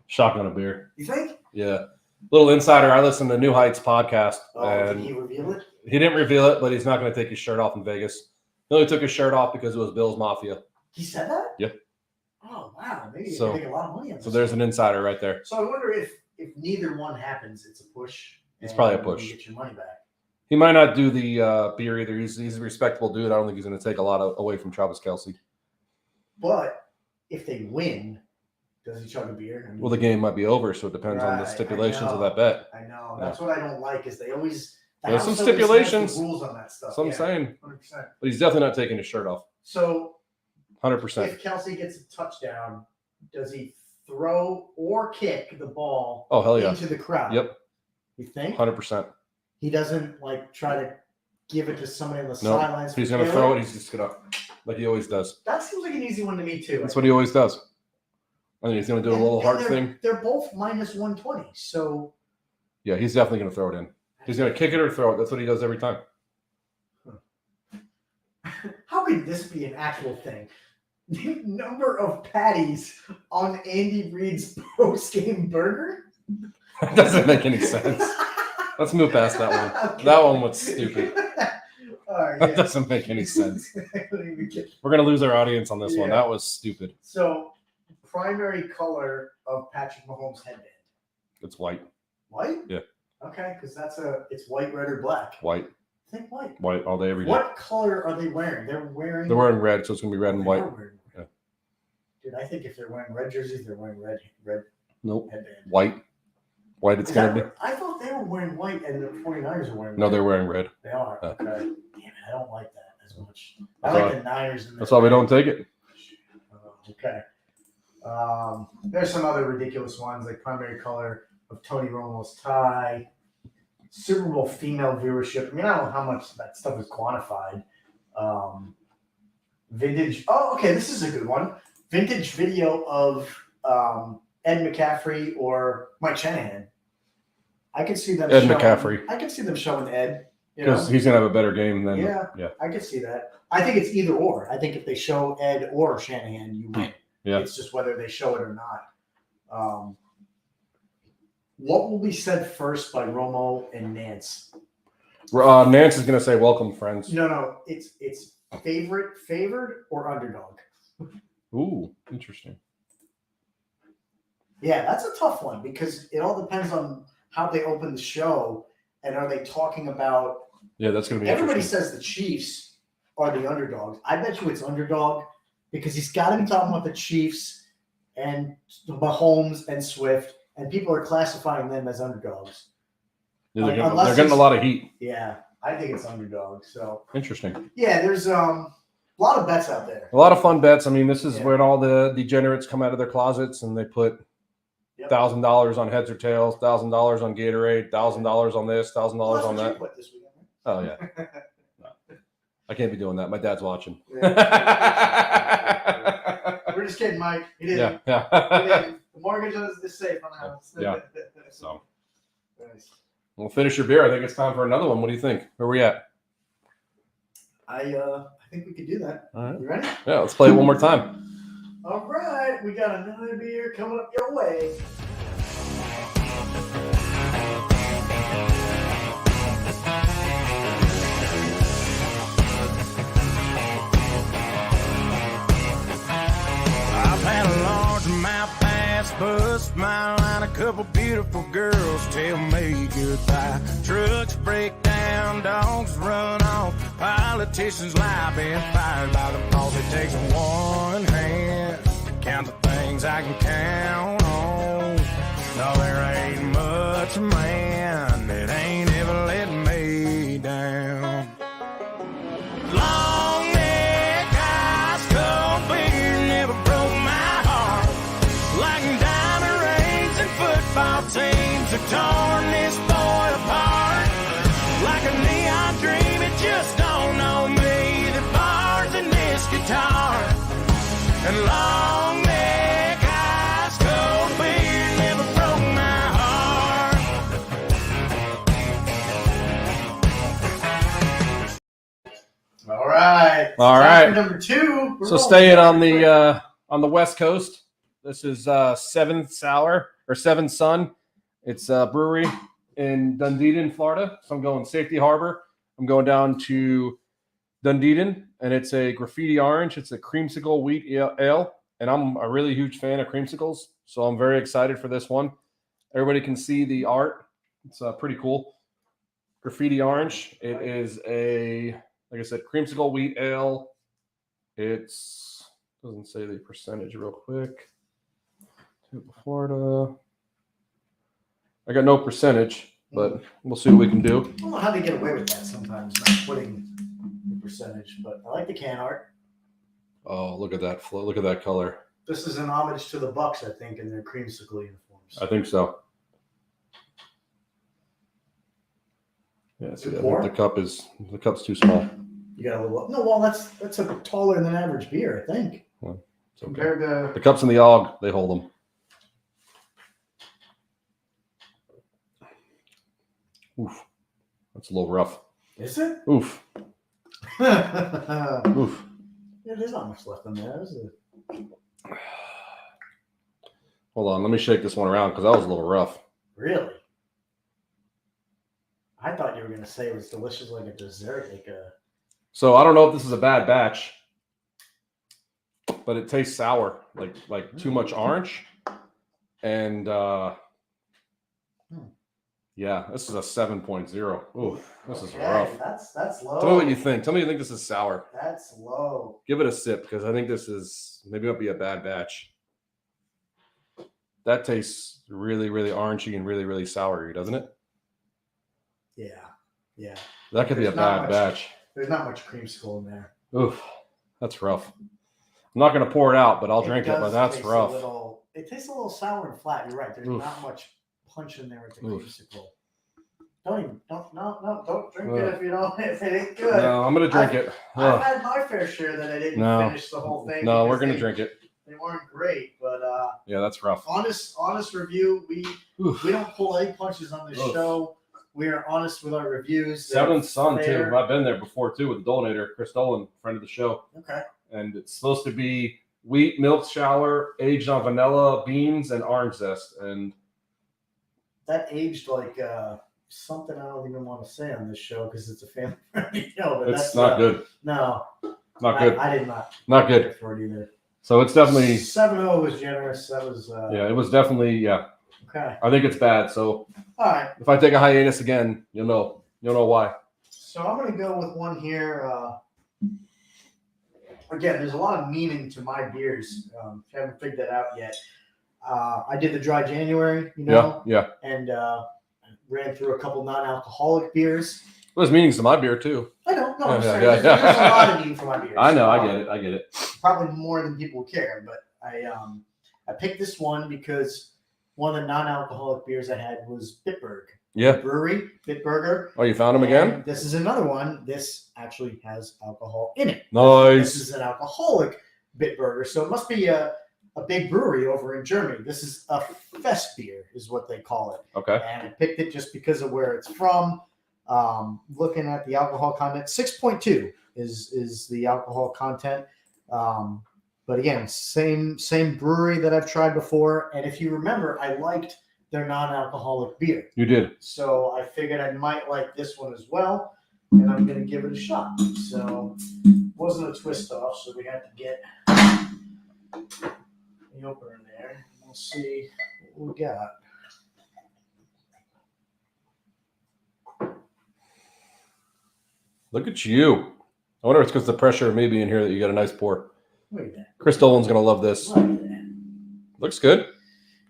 Shotgun a beer. You think? Yeah. Little insider, I listen to New Heights podcast, Oh, and did he reveal it? he didn't reveal it, but he's not going to take his shirt off in Vegas. He only took his shirt off because it was Bill's Mafia. He said that? Yeah. Oh wow, maybe So- they make a lot of money on this. So there's an insider right there. So I wonder if neither one happens, it's a push. It's and probably a you push. Get your money back. He might not do the beer either. He's a respectable dude. I don't think he's going to take a lot away from Travis Kelsey. But if they win, does he chug a beer? I mean, Well, the game might be over, so it depends on the Right, I stipulations of know. that bet. I know. That's what I don't like is they always the There's some house always has the stipulations. rules on that stuff. So I'm Yeah, saying, 100%. but he's definitely not taking his shirt off. So 100%. if Kelsey gets a touchdown, does he throw or kick the ball Oh, hell yeah. into the crowd? Yep. You think 100%. he doesn't like try to give it to somebody on the No, sidelines? he's for going to Taylor? throw it. He's just going to, like he always does. That seems like an easy one to me too. That's what he always does. I think he's going to do a little heart they're, thing. They're both minus 120. So Yeah, he's definitely going to throw it in. He's going to kick it or throw it. That's what he does every time. how could this be an actual thing? The number of patties on Andy Reid's post-game burger? That doesn't make any sense. Let's move past that one. Okay. That one was stupid. All right, That yeah. doesn't make any sense. I don't even get- We're going to lose our audience on this one. Yeah. That was stupid. So, primary color of Patrick Mahomes' headband? It's white. White? Yeah. Okay, because it's white, red, or black. White. I think white. White all day, every day. What color are they wearing? They're wearing red, so it's going to be red and They white. are wearing Yeah. Dude, I think if they're wearing red jerseys, they're wearing red Nope. headband. White. White it's Is going that to be. what- I thought they were wearing white and the 49ers are wearing No, red. they're wearing red. They are. Yeah. Okay. Damn it, I don't like that as much. I That's like why- the Niners. And That's why we don't take it. Okay. There's some other ridiculous ones like primary color of Tony Romo's tie, Super Bowl female viewership. I mean, I don't know how much that stuff is quantified. Vintage. Oh, okay. This is a good one. Vintage video of Ed McCaffrey or Mike Shanahan. I could see them. Ed showing, McCaffrey. I could see them showing Ed. You know? Because he's going to have a better game than. Yeah. Yeah. I could see that. I think it's either or. I think if they show Ed or Shanahan, you win. Yeah. It's just whether they show it or not. What will be said first by Romo and Nance? Nance is going to say, welcome, friends. No. It's favored or underdog. Ooh, interesting. Yeah, that's a tough one because it all depends on how they open the show and are they talking about. Yeah, that's going to be Everybody interesting. says the Chiefs are the underdogs. I bet you it's underdog because he's got to be talking about the Chiefs and Mahomes and Swift, and people are classifying them as underdogs. Yeah, they're unless getting a it's- lot of heat. Yeah, I think it's underdog. So Interesting. yeah, there's A lot of bets out there. A lot of fun bets. I mean, this is Yeah. when all the degenerates come out of their closets and they put Yep. $1,000 on heads or tails, $1,000 on Gatorade, $1,000 on this, $1,000 Well, that's on what you that. put this weekend, right? Oh yeah, I can't be doing that. My dad's watching. Yeah. We're just kidding, Mike. He didn't. Yeah, He yeah. didn't. The mortgage is safe on the house. Yeah. So Nice. we'll finish your beer. I think it's time for another one. What do you think? Where are we at? I think we could do that. All right. You ready? Yeah, let's play it one more time. All right, we got another beer coming up your way. I've had a large mouth pass bust my line. A couple beautiful girls tell me goodbye. Trucks break down, dogs run off. Politicians lie, been fired by the boss. It takes one hand to count the things I can count on. No, there ain't much man that ain't ever let me down. Long neck, ice cold beer never broke my heart. Like diamond rings and football teams have torn this boy apart. Like a neon dream, it just don't know me. The bars in this guitar. And long neck, ice cold beer never broke my heart. All right. All Time right. for number 2. We're So rolling. staying on the West Coast. This is Seventh Sour or Seventh Sun. It's a brewery in Dunedin, Florida. So I'm going Safety Harbor. I'm going down to Dunedin, and it's a graffiti orange. It's a creamsicle wheat ale, and I'm a really huge fan of creamsicles, so I'm very excited for this one. Everybody can see the art. It's pretty cool. Graffiti orange. It is a, like I said, creamsicle wheat ale. It's doesn't say the percentage real quick. Florida. I got no percentage, but we'll see what we can do. I don't know how they get away with that sometimes, not putting the percentage, but I like the can art. Oh, look at that flow. Look at that color. This is an homage to the Bucks, I think, in their creamsicle uniforms. I think so. Yeah, see, Good I pour? think the cup's too small. You got a little. No, well, that's a taller than average beer, I think. It's okay. Compared to The cups in the AUG, they hold them. Oof. That's a little rough. is it? Oof. Yeah, Oof. there's not much left in there. Hold on. Let me shake this one around because that was a little rough. Really? I thought you were gonna say it was delicious, like a dessert, like a. So I don't know if this is a bad batch, but it tastes sour, like too much orange. And yeah, this is a 7.0. Ooh, this is rough. That's low. Tell me what you think. Tell me you think this is sour. That's low. Give it a sip because I think this is maybe it'll be a bad batch. That tastes really, really orangey and really, really soury, doesn't it? Yeah. That could be a There's not bad much. batch. There's not much creamsicle in there. Oof, that's rough. I'm not gonna pour it out, but I'll drink it. But does that's taste rough. It tastes a little sour and flat. You're right. There's Oof. not much punch in there with the Oof. creamsicle. Don't drink Ugh. it if you don't. If it ain't good. No, I'm gonna drink it. I've Ugh. had my fair share that I didn't No. finish the whole thing. No, we're because gonna drink it. They weren't great, but Yeah, that's rough. honest review. Oof. We don't pull any punches on this Oof. show. We are honest with our reviews. They're Seventh Sun fair. too. I've been there before too with the Dolinator, Chris Dolan, friend of the show, Okay. and it's supposed to be wheat milk shower aged on vanilla beans and orange zest. And That aged like something I don't even want to say on this show because it's a family friendly show. But it's that's not good. No, Not good. I did not. Not good. care for it either. So it's definitely 7-0 was generous. That was yeah. It was definitely yeah. okay. I think it's bad. So All right. if I take a hiatus again, you'll know why. So I'm going to go with one here. Again, there's a lot of meaning to my beers. Haven't figured that out yet. I did the dry January, Yeah, yeah. and ran through a couple non-alcoholic beers. There's meanings to my beer too. I know. No, I'm Yeah, saying yeah, there's yeah. a lot of meaning for my beers. I know, I get it. Probably more than people care, but I picked this one because one of the non-alcoholic beers I had was Bitburg. Yeah. Brewery, Bitburger. Oh, you found them again? And this is another one. This actually has alcohol in it. This Nice. is an alcoholic Bitburger, so it must be a big brewery over in Germany. This is a fest beer, is what they call it. Okay. And I picked it just because of where it's from. Looking at the alcohol content, 6.2 is the alcohol content. But again, same brewery that I've tried before. And if you remember, I liked their non-alcoholic beer. You did. So I figured I might like this one as well. And I'm going to give it a shot. So it wasn't a twist off, so we had to get the opener in there. We'll see what we got. Look at you. I wonder if it's because the pressure may be in here that you got a nice pour. Look at that. Chris Dolan's going to love this. Look at that. Looks good.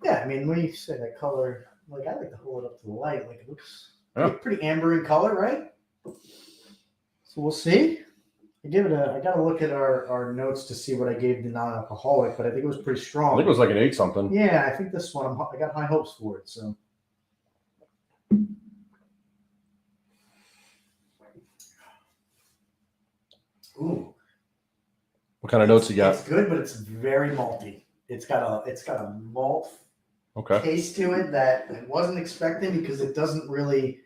Yeah, I mean, when you say that color, like I like to hold it up to the light. Like it looks Yeah. pretty amber in color, right? So we'll see. I got to look at our notes to see what I gave the non-alcoholic, but I think it was pretty strong. I think it was like an 8 something. Yeah, I think this one, I got high hopes for it. So. Ooh. What kind of notes you got? It's good, but it's very malty. It's got a malt Okay. taste to it that I wasn't expecting because it doesn't really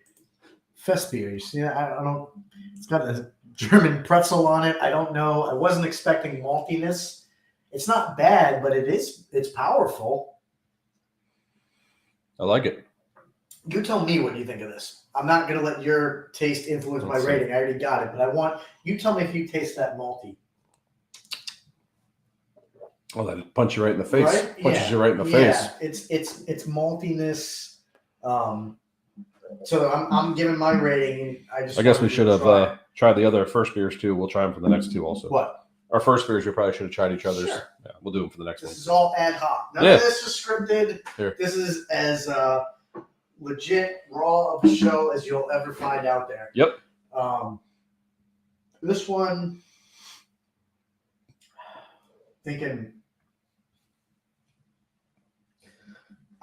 fest beer. You see, I don't. It's got a German pretzel on it. I don't know. I wasn't expecting maltiness. It's not bad, but it's powerful. I like it. You tell me what you think of this. I'm not going to let your taste influence my Let's see. rating. I already got it, but I want you tell me if you taste that malty. Oh, that punch you right in the face. Right? Punches Yeah. you right in the face. It's maltiness. So I'm giving my rating. I guess we wanted should to have try it. tried the other first beers too. We'll try them for the next two also. What? Our first beers, we probably should have tried each other's. Sure. Yeah, we'll do them for the next This one. is all ad hoc. None Yeah. of this is scripted. Here. This is as legit raw of a show as you'll ever find out there. Yep. This one, thinking,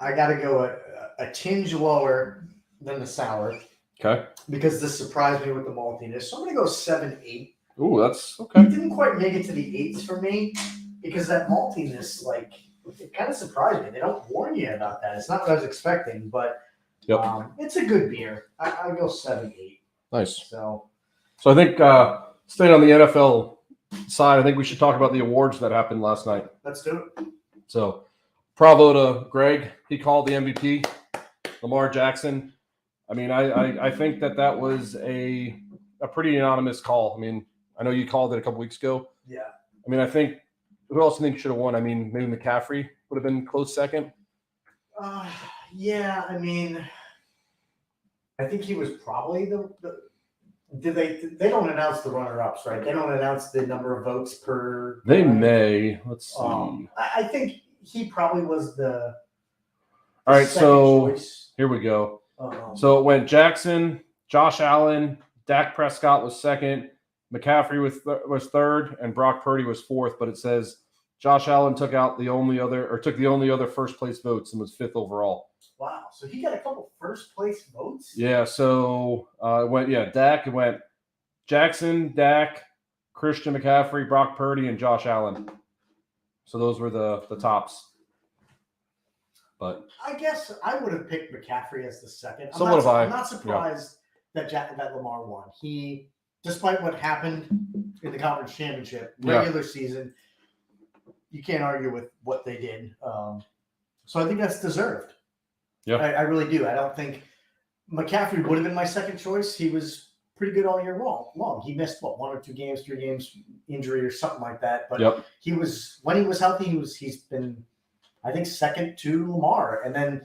I got to go a tinge lower than the sour Okay. because this surprised me with the maltiness. So I'm going to go 7-8. Ooh, that's It okay. didn't quite make it to the 8s for me because that maltiness, like, it kind of surprised me. They don't warn you about that. It's not what I was expecting, but Yep. it's a good beer. I'll go 7-8. Nice. So, So I think staying on the NFL side, I think we should talk about the awards that happened last night. let's do it. So bravo to Greg. He called the MVP, Lamar Jackson. I mean, I think that was a pretty anonymous call. I mean, I know you called it a couple weeks ago. Yeah. I mean, I think who else do you think should have won? I mean, maybe McCaffrey would have been close second. Yeah, I mean, I think he was probably the they don't announce the runner-ups, right? They don't announce the number of votes per. They may. Let's see. I think he probably was the. All right, second so choice. here we go. Um, So it went Jackson, Josh Allen, Dak Prescott was second, McCaffrey was third, and Brock Purdy was fourth. But it says Josh Allen took the only other first place votes and was fifth overall. wow, so he got a couple first place votes. Yeah, so it went Dak. It went Jackson, Dak, Christian McCaffrey, Brock Purdy, and Josh Allen. So those were the tops. But I guess I would have picked McCaffrey as the second. So would have I. I'm not surprised that Lamar won. He, despite what happened in the conference championship, Yeah. regular season, you can't argue with what they did. So I think that's deserved. Yeah. I really do. I don't think McCaffrey would have been my second choice. He was pretty good all year long. He missed 1 or 2 games, 3 games, injury or something like that. But Yep. he was, when he was healthy, he's been, I think, second to Lamar. And then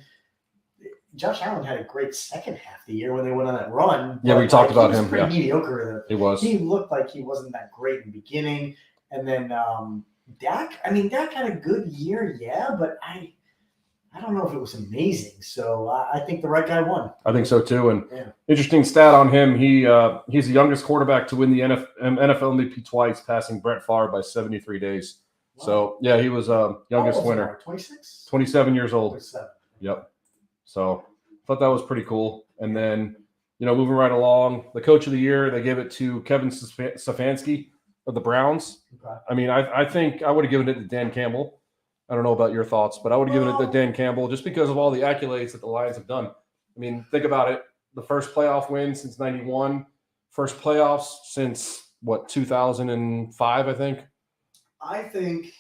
Josh Allen had a great second half of the year when they went on that run. Yeah, But, we talked about he was him, pretty yeah. mediocre. it was. He looked like he wasn't that great in the beginning. And then Dak had a good year, yeah, but I I don't know if it was amazing. So I think the right guy won. I think so too. And Yeah. interesting stat on him: he's the youngest quarterback to win the NFL MVP twice, passing Brett Favre by 73 days. Wow. So yeah, he was youngest winner. 26, 27 years old. 27. Yep. So I thought that was pretty cool. And then, moving right along, the coach of the year, they gave it to Kevin Stefanski of the Browns. Okay. I mean, I think I would have given it to Dan Campbell. I don't know about your thoughts, but I would have given it to Dan Campbell just because of all the accolades that the Lions have done. I mean, think about it. The first playoff win since 91, first playoffs since, 2005, I think. I think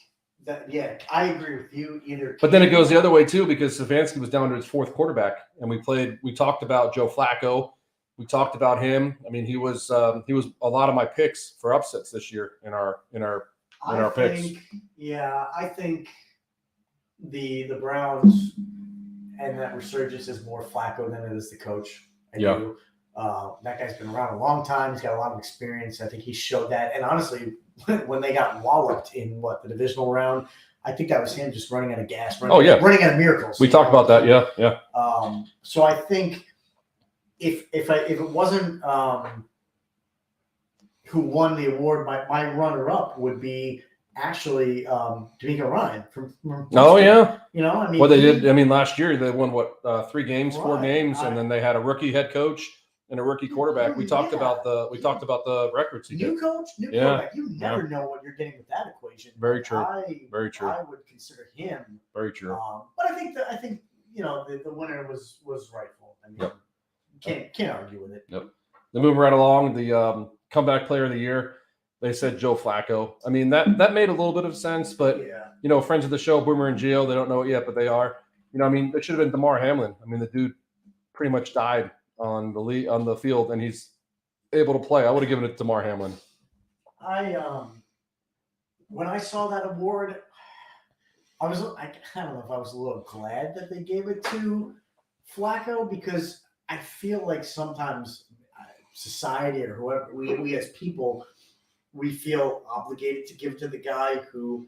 that, yeah, I agree with you. But then it goes the other way too, because Stefanski was down to his fourth quarterback, and we talked about Joe Flacco. We talked about him. I mean, he was a lot of my picks for upsets this year in our picks. Yeah, I think the Browns and that resurgence is more Flacco than it is the coach. I do. That guy's been around a long time. He's got a lot of experience. I think he showed that. And honestly, when they got walloped in the divisional round, I think that was him just running out of gas. Running out of miracles. We talked about that. Yeah. So I think if it wasn't who won the award, my runner up would be actually D'Amico Ryan from Oh yeah. I mean, what they did. I mean, last year they won 4 games, and then they had a rookie head coach and a rookie quarterback. We talked about the records he did. New coach, new quarterback. You never know what you're getting with that equation. Very true. Very true. I would consider him. Very true. But I think the winner was rightful. I mean, can't argue with it. Yep. Then moving right along, the comeback player of the year, they said Joe Flacco. I mean, that made a little bit of sense, but friends of the show, Boomer and Gio, they don't know it yet, but they are. I mean, it should have been Damar Hamlin. I mean, the dude pretty much died on the field, and he's able to play. I would have given it to Damar Hamlin. When I saw that award, I don't know if I was a little glad that they gave it to Flacco, because I feel like sometimes society or whoever, we as people, we feel obligated to give to the guy who,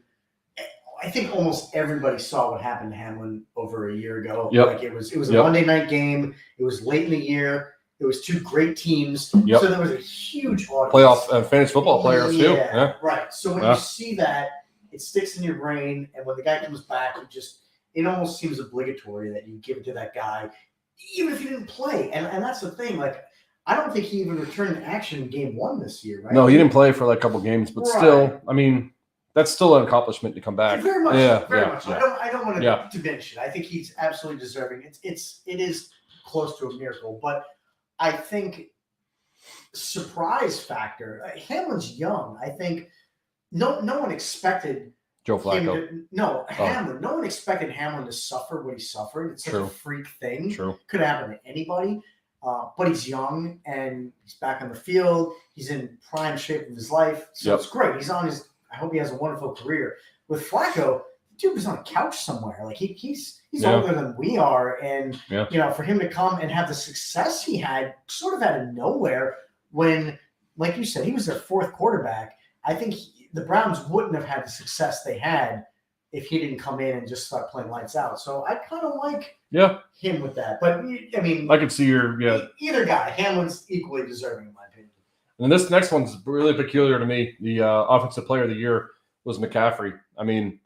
I think almost everybody saw what happened to Hamlin over a year ago. Yep. Like it was a Monday night game. It was late in the year. It was 2 great teams. Yep. So there was a huge audience. Playoff fantasy football players too. Yeah. Right. So when you see that, it sticks in your brain, and when the guy comes back, it almost seems obligatory that you give it to that guy, even if he didn't play. And that's the thing. Like, I don't think he even returned action in game 1 this year, right? No, he didn't play for like a couple games, but still, I mean, that's still an accomplishment to come back. Very much. Very much. Yeah. I don't want to diminish it. I think he's absolutely deserving. It is close to a miracle, but I think surprise factor. Hamlin's young. I think no one expected Joe Flacco. Hamlin. No one expected Hamlin to suffer what he suffered. It's such a freak thing. True. Could happen to anybody. But he's young and he's back on the field. He's in prime shape of his life. So it's great. He's on his. I hope he has a wonderful career. With Flacco, the dude was on a couch somewhere. Like he's older than we are, and for him to come and have the success he had, sort of out of nowhere, when, like you said, he was their 4th quarterback. I think the Browns wouldn't have had the success they had if he didn't come in and just start playing lights out. So I kind of like him with that. But I mean, I could see either guy. Hamlin's equally deserving, in my opinion. And this next one's really peculiar to me. The offensive player of the year was McCaffrey. I mean,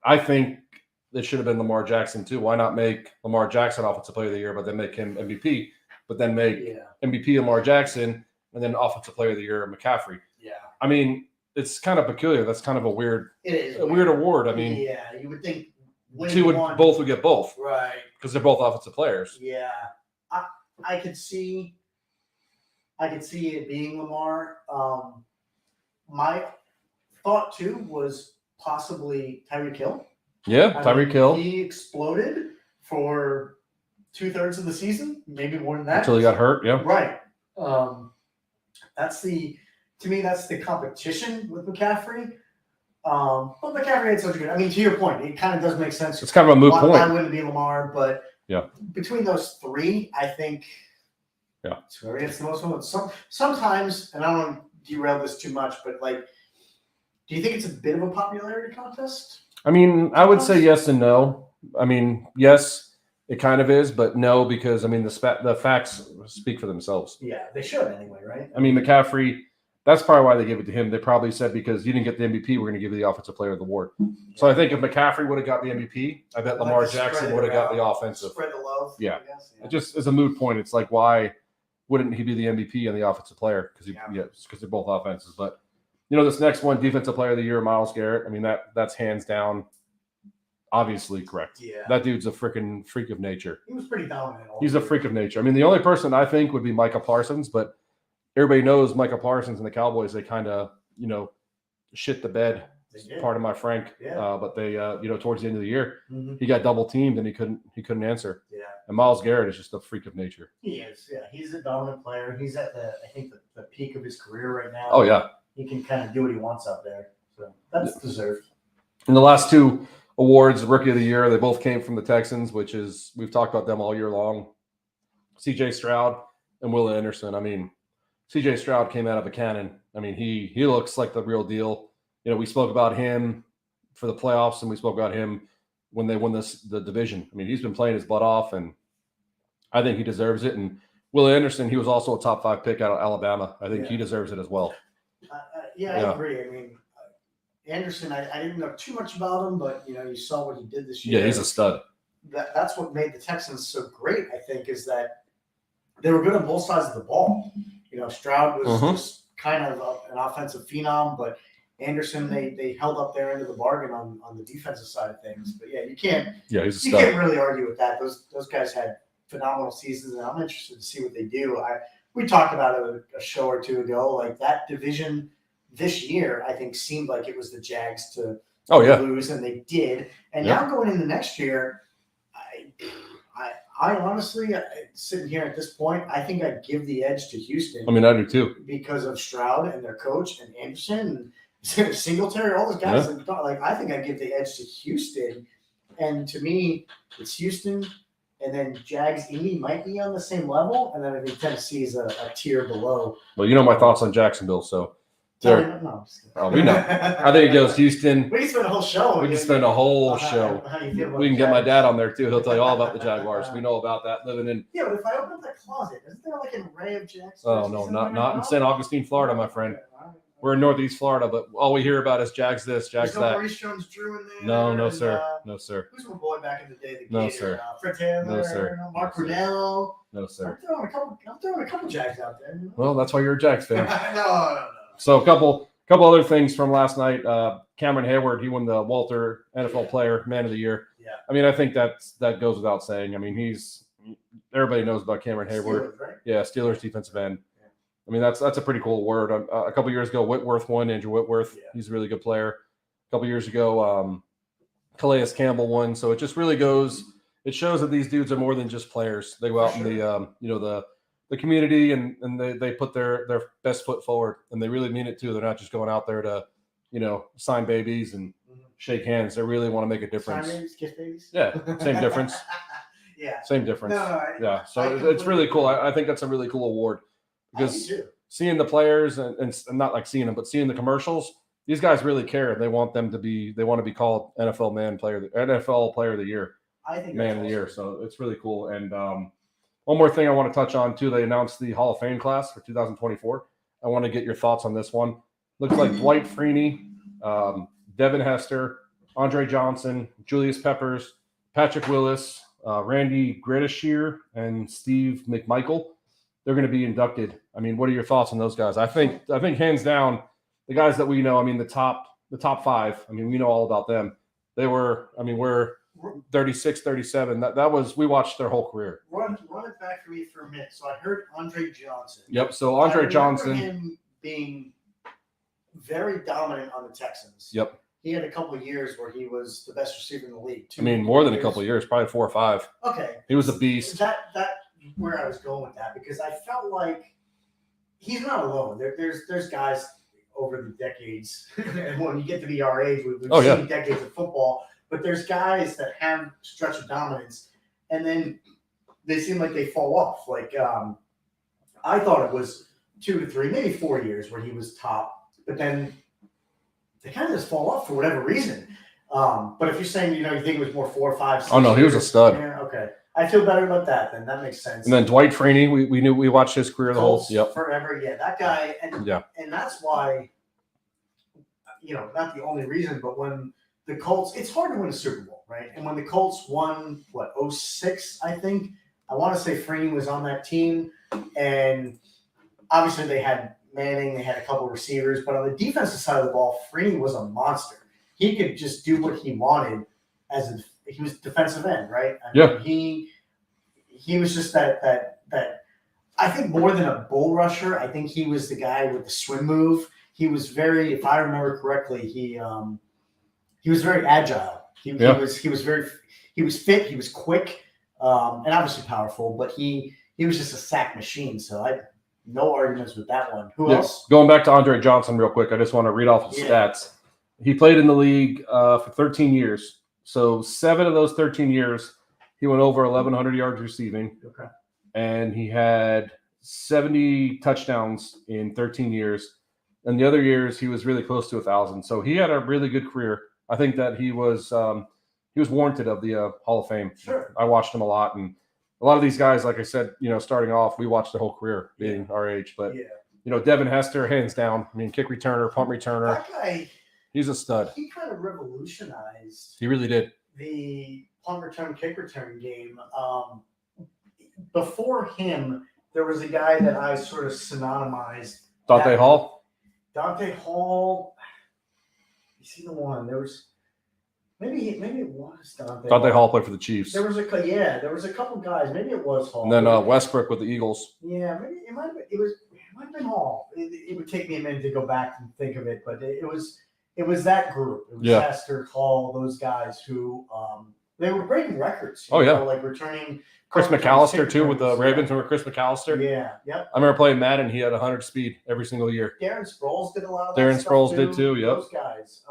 I think it should have been Lamar Jackson too. Why not make Lamar Jackson offensive player of the year, but then make him MVP, but then make MVP Lamar Jackson, and then offensive player of the year McCaffrey? Yeah. I mean, it's kind of peculiar. That's kind of a weird award. I mean, you would think both would get both, right? Because they're both offensive players. Yeah, I could see it being Lamar. My thought too was possibly Tyreek Hill. Yeah, Tyreek Hill. He exploded for 2/3 of the season, maybe more than that, until he got hurt. Yeah, right. To me, that's the competition with McCaffrey. But McCaffrey had such a good. I mean, to your point, it kind of does make sense. It's kind of a moot point. Why wouldn't it be Lamar? But between those 3, I think it's whoever gets the most votes. Sometimes, and I don't want to derail this too much, but like, do you think it's a bit of a popularity contest? I mean, I would say yes and no. I mean, yes, it kind of is, but no, because I mean the facts speak for themselves. Yeah, they should anyway, right? I mean, McCaffrey. That's probably why they gave it to him. They probably said because you didn't get the MVP, we're going to give you the offensive player of the award. So I think if McCaffrey would have got the MVP, I bet Lamar Jackson would have got the offensive. Spread the love. Yeah. I guess. It just is a moot point. It's like, why wouldn't he be the MVP and the offensive player? Because they're both offenses. But this next one, defensive player of the year, Myles Garrett. I mean, that's hands down, obviously correct. Yeah. That dude's a freaking freak of nature. He was pretty dominant. He's a freak of nature. I mean, the only person I think would be Micah Parsons, but everybody knows Micah Parsons and the Cowboys. They kind of, shit the bed. Pardon my Frank. Yeah. But they, towards the end of the year, Mm-hmm. he got double teamed and he couldn't answer. Yeah. And Myles Garrett is just a freak of nature. He is. Yeah. He's a dominant player. He's at the peak of his career right now. Oh yeah. He can kind of do what he wants out there. So that's deserved. And the last two awards, Rookie of the Year, they both came from the Texans, which is, we've talked about them all year long. CJ Stroud and Will Anderson. I mean, CJ Stroud came out of a cannon. I mean, he looks like the real deal. We spoke about him for the playoffs, and we spoke about him when they won the division. I mean, he's been playing his butt off, and I think he deserves it. And Will Anderson, he was also a top 5 pick out of Alabama. I think he deserves it as well. I agree. I mean, Anderson, I didn't know too much about him, but you saw what he did this year. Yeah, he's a stud. That's what made the Texans so great, I think, is that they were good on both sides of the ball. Stroud was just kind of an offensive phenom, but Anderson, they held up their end of the bargain on the defensive side of things. But yeah, you can't. Yeah, he's a you stud. can't really argue with that. Those guys had phenomenal seasons, and I'm interested to see what they do. We talked about it a show or two ago. Like that division this year, I think seemed like it was the Jags to lose, and they did. And now going into next year, I honestly, sitting here at this point, I think I'd give the edge to Houston. I mean, I do too. Because of Stroud and their coach and Anderson and Singletary, all those guys. Yeah. I think I'd give the edge to Houston. And to me, it's Houston, and then Jags, Indy might be on the same level, and then I think Tennessee is a tier below. Well, you know my thoughts on Jacksonville, so. No, we know. I think it goes Houston. We can spend a whole show. We can spend a whole show. How you feel about we can the get my Jags? dad on there too. He'll tell you all about the Jaguars. We know about that living in. Yeah, but if I open up that closet, isn't there like an array of Jags? Oh no, not in St. Augustine, Florida, my friend. We're in Northeast Florida, but all we hear about is Jags this, Jags There's no that. Maurice Jones-Drew in there. No, and, sir. No, sir. Who's my boy back in the day? No, Gator? sir. Fred Taylor. No, sir. Mark No, sir. Brunello. No, sir. I'm throwing a couple Jags out there. Well, that's why you're a Jags fan. No. So a couple other things from last night. Cameron Hayward, he won the Walter NFL Player Man of the Year. Yeah. I mean, I think that goes without saying. I mean, everybody knows about Cameron Hayward. Steelers, right? Yeah, Steelers defensive end. I mean, that's a pretty cool award. A couple years ago, Whitworth won. Andrew Whitworth, he's a really good player. A couple years ago, Calais Campbell won. So it just really goes. It shows that these dudes are more than just players. They go out in the community and they put their best foot forward, and they really mean it too. They're not just going out there to, sign babies and shake hands. They really want to make a difference. Sign babies, kiss babies. Yeah, same difference. Yeah. Same difference. No, So it's really cool. I think that's a really cool award. Because seeing the players and not like seeing them, but seeing the commercials, these guys really care. They want to be called NFL Player of the Year, I think Man of the Year. So it's really cool. And one more thing I want to touch on too. They announced the Hall of Fame class for 2024. I want to get your thoughts on this one. Looks like Dwight Freeney, Devin Hester, Andre Johnson, Julius Peppers, Patrick Willis, Randy Gradishier, and Steve McMichael. They're going to be inducted. I mean, what are your thoughts on those guys? I think hands down, the guys that we know, I mean, the top 5, I mean, we know all about them. We're 36, 37. That was, we watched their whole career. Run it back for me for a minute. So I heard Andre Johnson. Yep. So Andre Johnson. Him being very dominant on the Texans. Yep. He had a couple of years where he was the best receiver in the league. More than a couple of years, probably 4 or 5. Okay. He was a beast. That where I was going with that, because I felt like he's not alone. There's guys over the decades, and when you get to be our age, we've seen decades of football, but there's guys that have stretch of dominance, and then they seem like they fall off. Like I thought it was 2 to 3, maybe 4 years where he was top, but then they kind of just fall off for whatever reason. But if you're saying, you think it was more 4 or 5, 6 Oh, no, he was a years, stud. Yeah, okay. I feel better about that then. That makes sense. And then Dwight Freeney, we watched his career the whole. Colts Yep. forever. Yeah, that guy. And Yeah. and that's why, not the only reason, but when the Colts, it's hard to win a Super Bowl, right? And when the Colts won, 06, I think, I want to say Freeney was on that team. And obviously they had Manning, they had a couple of receivers, but on the defensive side of the ball, Freeney was a monster. He could just do what he wanted he was defensive end, right? He was just that I think more than a bull rusher, I think he was the guy with the swim move. He was very, if I remember correctly, he was very agile. He was fit, he was quick, and obviously powerful, but he was just a sack machine. So no arguments with that one. Who else? Going back to Andre Johnson real quick, I just want to read off his stats. He played in the league for 13 years. So 7 of those 13 years, he went over 1,100 yards receiving. Okay. And he had 70 touchdowns in 13 years. And the other years, he was really close to 1,000. So he had a really good career. I think that he was warranted of the Hall of Fame. Sure. I watched him a lot. And a lot of these guys, like I said, starting off, we watched the whole career being our age. But, Devin Hester, hands down. I mean, kick returner, punt returner. That guy, he's a stud. He kind of revolutionized. He really did. The punt return, kick return game. Before him, there was a guy that I sort of synonymized. Dante Hall? Dante Hall. You see the one? There was maybe it was Dante Hall played for the Chiefs. There was a couple guys. Maybe it was Hall. And then Westbrook with the Eagles. Yeah, maybe it might have been. It might have been Hall. It would take me a minute to go back and think of it, but it was that group. It was Hester, Hall, those guys who they were breaking records. Like returning. Chris McAllister too with the Ravens. Remember Chris McAllister? Yeah, yep. I remember playing Madden. He had 100 speed every single year. Darren Sproles did a lot of that. Darren Sproles did too. Yep. Those guys.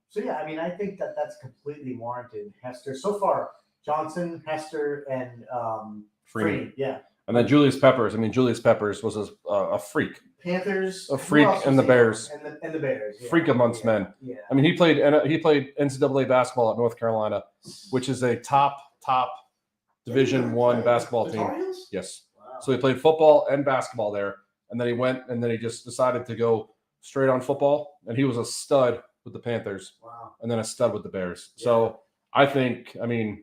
So yeah, I mean, I think that's completely warranted. Hester so far, Johnson, Hester, and Freeney. Yeah. And then Julius Peppers. I mean, Julius Peppers was a freak. Panthers, a freak, and the Bears. And the Bears. Yeah. Freak amongst men. Yeah. I mean, he played NCAA basketball at North Carolina, which is a top Division I basketball team. Yes. Wow. So he played football and basketball there, and then he went and then he just decided to go straight on football, and he was a stud with the Panthers. Wow. And then a stud with the Bears. Yeah. So I think,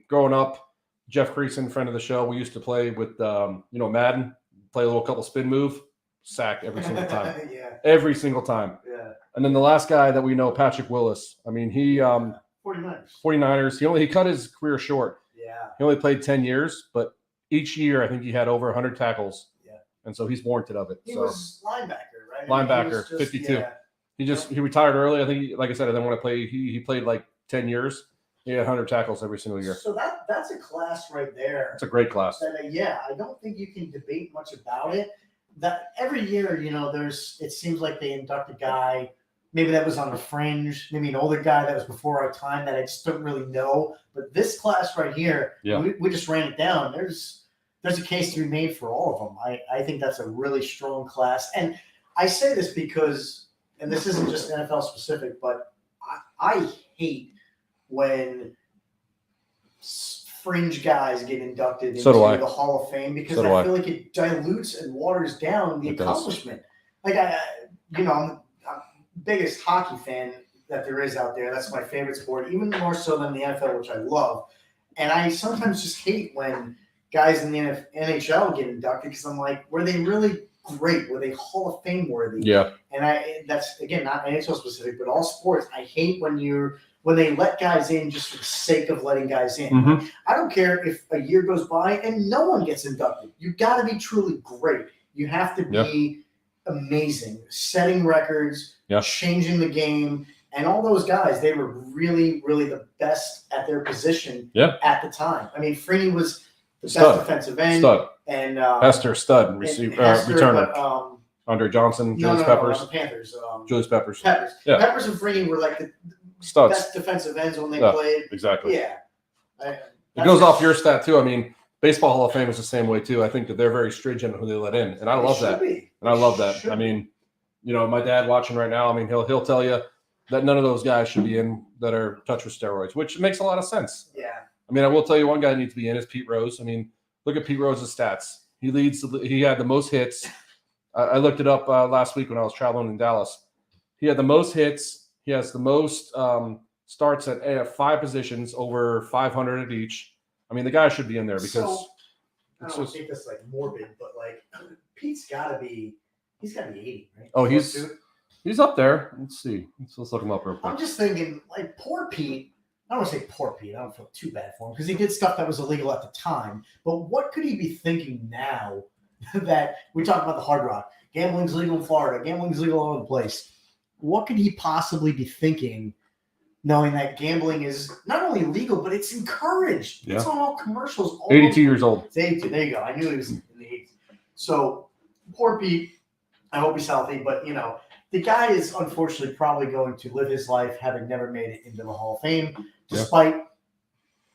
growing up, Jeff Creason, friend of the show, we used to play with Madden, play a little couple spin move, sack every single time. Every single time. Yeah. And then the last guy that we know, Patrick Willis. I mean, he 49ers. He cut his career short. Yeah. He only played 10 years, but each year I think he had over 100 tackles. Yeah. And so he's warranted of it. He was linebacker, right? Linebacker, 52. Yeah. He retired early. I think, like I said, I didn't want to play. He played like 10 years. He had 100 tackles every single year. So that's a class right there. It's a great class. I don't think you can debate much about it. That every year, it seems like they induct a guy. Maybe that was on the fringe, maybe an older guy that was before our time that I just don't really know. But this class right here, we just ran it down. There's a case to be made for all of them. I think that's a really strong class. And I say this because, and this isn't just NFL specific, but I hate when fringe guys get inducted into the Hall of Fame because I feel like it dilutes and waters down the accomplishment. Like I'm biggest hockey fan that there is out there. That's my favorite sport, even more so than the NFL, which I love. And I sometimes just hate when guys in the NHL get inducted because I'm like, were they really great? Were they Hall of Fame worthy? Yeah. And that's again not NHL specific, but all sports. I hate when they let guys in just for the sake of letting guys in. Mm-hmm. I don't care if a year goes by and no one gets inducted. You got to be truly great. You have to be amazing, setting records, changing the game, and all those guys. They were really, really the best at their position at the time. I mean, Freeney was the best defensive end, and Hester stud returner. Andre Johnson, Julius Peppers, the Panthers. Julius Peppers. Yeah. Peppers and Freeney were like the studs. Best defensive ends when they played. Exactly. Yeah. It goes off your stat too. I mean, Baseball Hall of Fame is the same way too. I think that they're very stringent on who they let in, and I love that. And I love that. I mean, my dad watching right now. I mean, he'll tell you that none of those guys should be in that are touched with steroids, which makes a lot of sense. Yeah. I mean, I will tell you one guy that needs to be in is Pete Rose. I mean, look at Pete Rose's stats. He had the most hits. I looked it up last week when I was traveling in Dallas. He had the most hits. He has the most starts at 5 positions, over 500 at each. I mean, the guy should be in there because So, I it's don't just. think that's like morbid, but like Pete's got to be 80, right? Oh, Close to it. he's up there. Let's see. Let's look him up real quick. I'm just thinking, like, poor Pete. I don't want to say poor Pete. I don't feel too bad for him because he did stuff that was illegal at the time. But what could he be thinking now that we talked about the Hard Rock? Gambling's legal in Florida. Gambling's legal all over the place. What could he possibly be thinking knowing that gambling is not only legal, but it's encouraged? It's Yeah. on all commercials. All 82 years old. It's 82. There you go. I knew he was in the 80s. So poor Pete. I hope he's healthy. But, you know, the guy is unfortunately probably going to live his life having never made it into the Hall of Fame, despite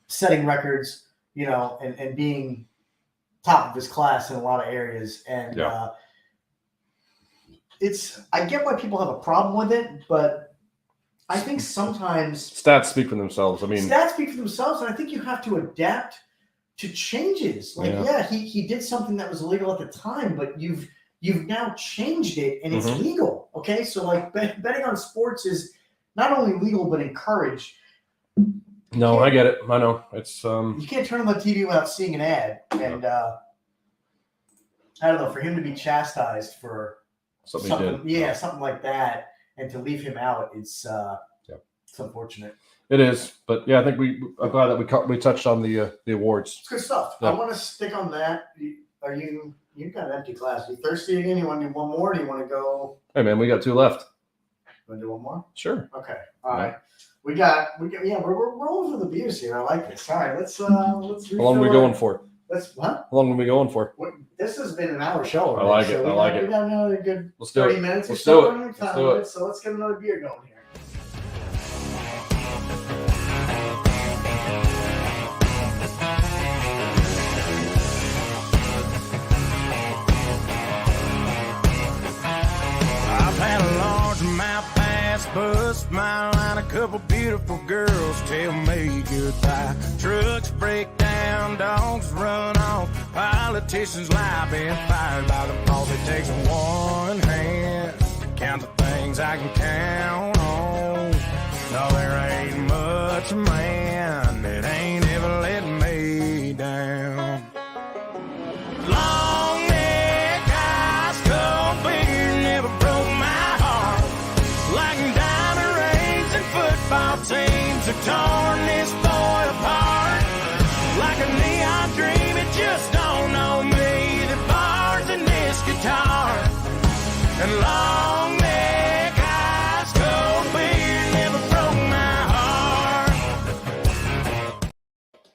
setting records, you know, and being top of his class in a lot of areas. And I get why people have a problem with it, but I think sometimes Stats speak for themselves. I mean, stats speak for themselves, and I think you have to adapt to changes. Like, he did something that was illegal at the time, but you've now changed it and it's legal. Okay, so like betting on sports is not only legal but encouraged. no, I get it. I know it's You can't turn on the TV without seeing an ad, and I don't know, for him to be chastised for something he did. something like that, and to leave him out, it's unfortunate. It is, but yeah, I think I'm glad that we touched on the awards. It's good stuff. Yeah. I want to stick on that. You've got an empty glass. Are you thirsty again? You want to do one more? Or do you want to go? Hey man, we got 2 left. You want to do one more? Sure. Okay. All right. We got. Yeah, we're rolling for the beers here. I like this. All right. Let's. How long are we going for? What? How long are we going for? This has been an hour show. I like it. We got another good Let's do 30 it. minutes or Let's so. do it. on your Let's time do with it. So let's get another beer going here. I've had a large mouth pass, bus, smile, and a couple beautiful girls tell me goodbye. Trucks break down, dogs run off, politicians lie, been fired by the boss. It takes one hand to count the things I can count on. No, there ain't much man that ain't ever let me down. Long neck, ice cold beer never broke my heart. Like diamond rings and football teams have torn this boy apart. Like a neon dream, it just don't know me. The bars in this guitar. And long neck, ice cold beer never broke my heart.